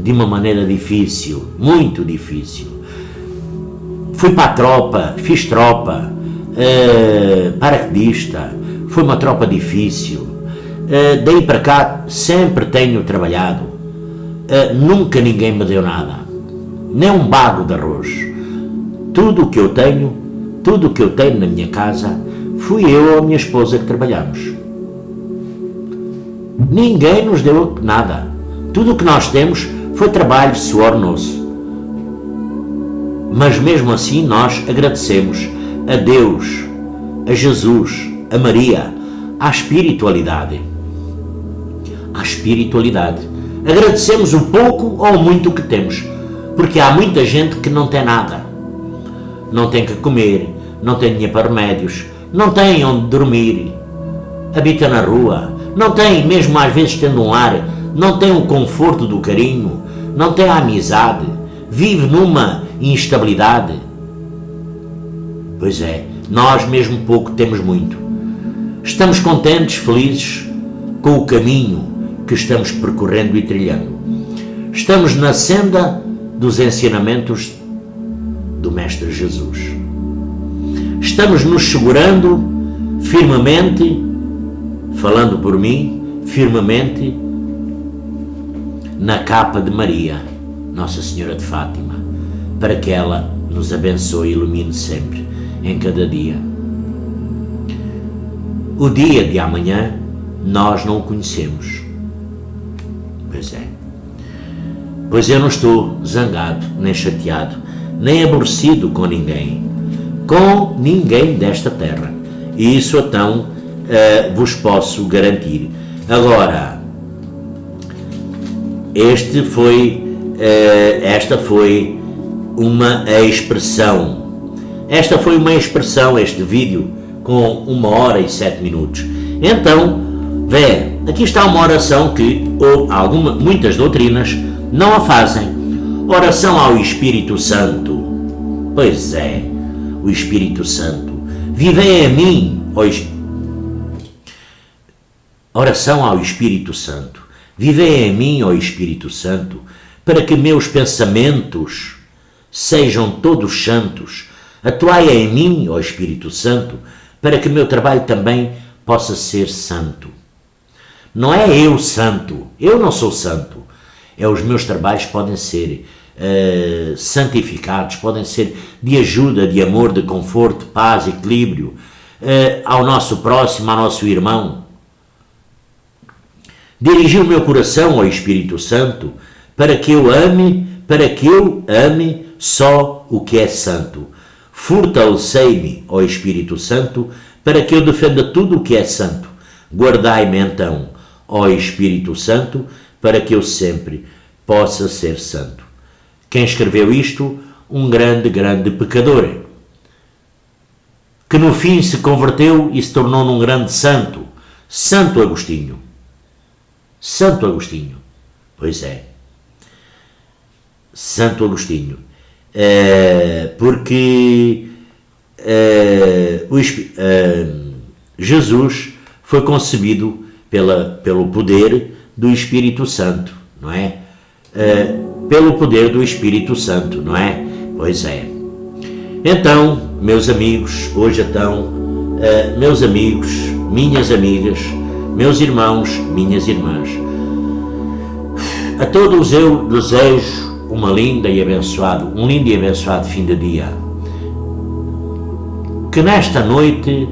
de uma maneira difícil, muito difícil. Fui para a tropa, fiz tropa, paraquedista, foi uma tropa difícil. Daí para cá sempre tenho trabalhado, nunca ninguém me deu nada, nem um bago de arroz. Tudo o que eu tenho na minha casa, fui eu ou a minha esposa que trabalhamos. Ninguém nos deu nada. Tudo o que nós temos foi trabalho, suor nosso. Mas mesmo assim nós agradecemos a Deus, a Jesus, a Maria, à espiritualidade. À espiritualidade. Agradecemos o pouco ou o muito que temos, porque há muita gente que não tem nada. Não tem que comer, não tem dinheiro para remédios, não tem onde dormir, habita na rua, não tem, mesmo às vezes tendo um lar, não tem o conforto do carinho, não tem a amizade, vive numa instabilidade. Pois é, nós mesmo pouco temos muito. Estamos contentes, felizes com o caminho que estamos percorrendo e trilhando. Estamos na senda dos ensinamentos do Mestre Jesus. Estamos nos segurando firmemente, falando por mim, firmemente, na capa de Maria, Nossa Senhora de Fátima, para que ela nos abençoe e ilumine sempre, em cada dia. O dia de amanhã nós não o conhecemos. Pois é. Pois eu não estou zangado, nem chateado, nem aborrecido com ninguém desta terra. E isso então vos posso garantir. Agora, esta foi uma expressão. Esta foi uma expressão, este vídeo, com 1h07. Então, aqui está uma oração que muitas doutrinas não a fazem. Oração ao Espírito Santo. Pois é, o Espírito Santo. Vivei em mim, oração ao Espírito Santo. Vivei em mim, ó Espírito Santo, para que meus pensamentos sejam todos santos. Atuai em mim, ó Espírito Santo, para que meu trabalho também possa ser santo. Não é eu santo, eu não sou santo. Os meus trabalhos podem ser santificados, podem ser de ajuda, de amor, de conforto, paz, equilíbrio, ao nosso próximo, ao nosso irmão. Dirigi o meu coração ao Espírito Santo para que eu ame só o que é santo. Fortalecei-me, ó Espírito Santo, para que eu defenda tudo o que é santo. Guardai-me então, ó Espírito Santo, para que eu sempre possa ser santo. Quem escreveu isto? Um grande, grande pecador, que no fim se converteu e se tornou num grande santo, Santo Agostinho. Santo Agostinho, pois é, Santo Agostinho, porque Jesus foi concebido pelo poder do Espírito Santo, não é? Pelo poder do Espírito Santo, não é? Pois é. Então, meus amigos, hoje então, meus amigos, minhas amigas, meus irmãos, minhas irmãs, a todos eu desejo um lindo e abençoado fim de dia. Que nesta noite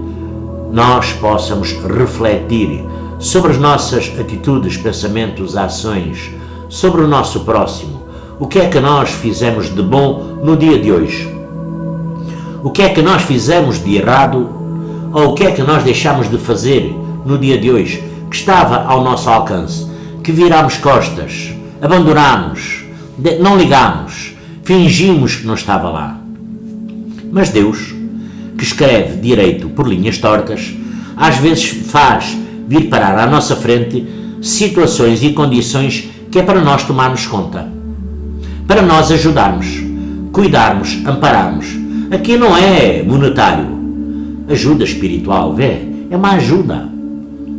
nós possamos refletir sobre as nossas atitudes, pensamentos, ações, sobre o nosso próximo. O que é que nós fizemos de bom no dia de hoje? O que é que nós fizemos de errado? Ou o que é que nós deixamos de fazer no dia de hoje, que estava ao nosso alcance, que virámos costas, abandonámos, não ligámos, fingimos que não estava lá? Mas Deus, que escreve direito por linhas tortas, às vezes faz vir parar à nossa frente situações e condições que é para nós tomarmos conta, para nós ajudarmos, cuidarmos, ampararmos. Aqui não é monetário, ajuda espiritual, é uma ajuda,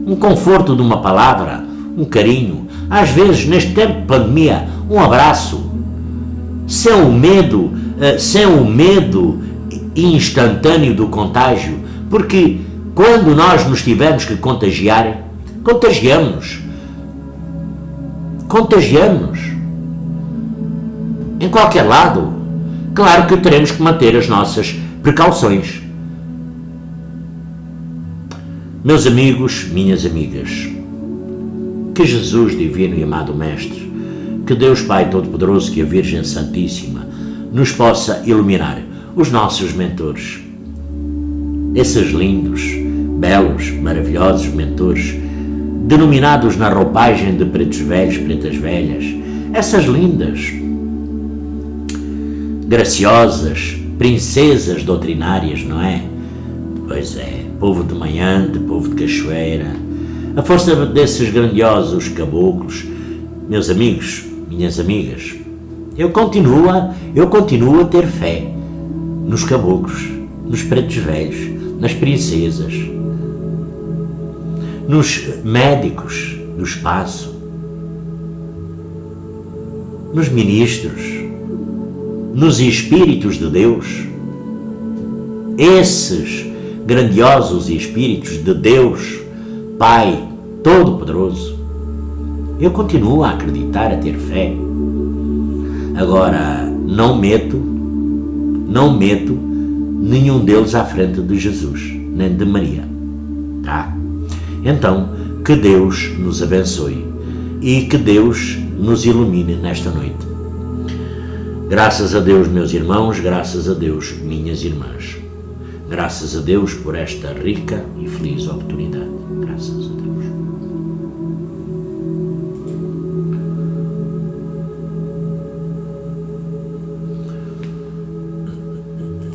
um conforto de uma palavra, um carinho, às vezes neste tempo de pandemia, um abraço, sem o medo instantâneo do contágio, porque quando nós nos tivermos que contagiar, contagiamos-nos em qualquer lado. Claro que teremos que manter as nossas precauções. Meus amigos, minhas amigas, que Jesus divino e amado Mestre, que Deus Pai Todo-Poderoso, que a Virgem Santíssima nos possa iluminar, os nossos mentores, esses lindos, belos, maravilhosos mentores, denominados na roupagem de pretos velhos, pretas velhas, essas lindas, graciosas, princesas doutrinárias, não é? Pois é, povo de manhã, de povo de cachoeira, a força desses grandiosos caboclos. Meus amigos, minhas amigas, eu continuo a ter fé nos caboclos, nos pretos velhos, nas princesas, nos médicos do espaço, nos ministros, nos espíritos de Deus, esses grandiosos espíritos de Deus, Pai Todo-Poderoso. Eu continuo a acreditar, a ter fé. Agora, não meto nenhum deles à frente de Jesus, nem de Maria, tá? Então, que Deus nos abençoe e que Deus nos ilumine nesta noite. Graças a Deus, meus irmãos, graças a Deus, minhas irmãs. Graças a Deus por esta rica e feliz oportunidade. Graças a Deus.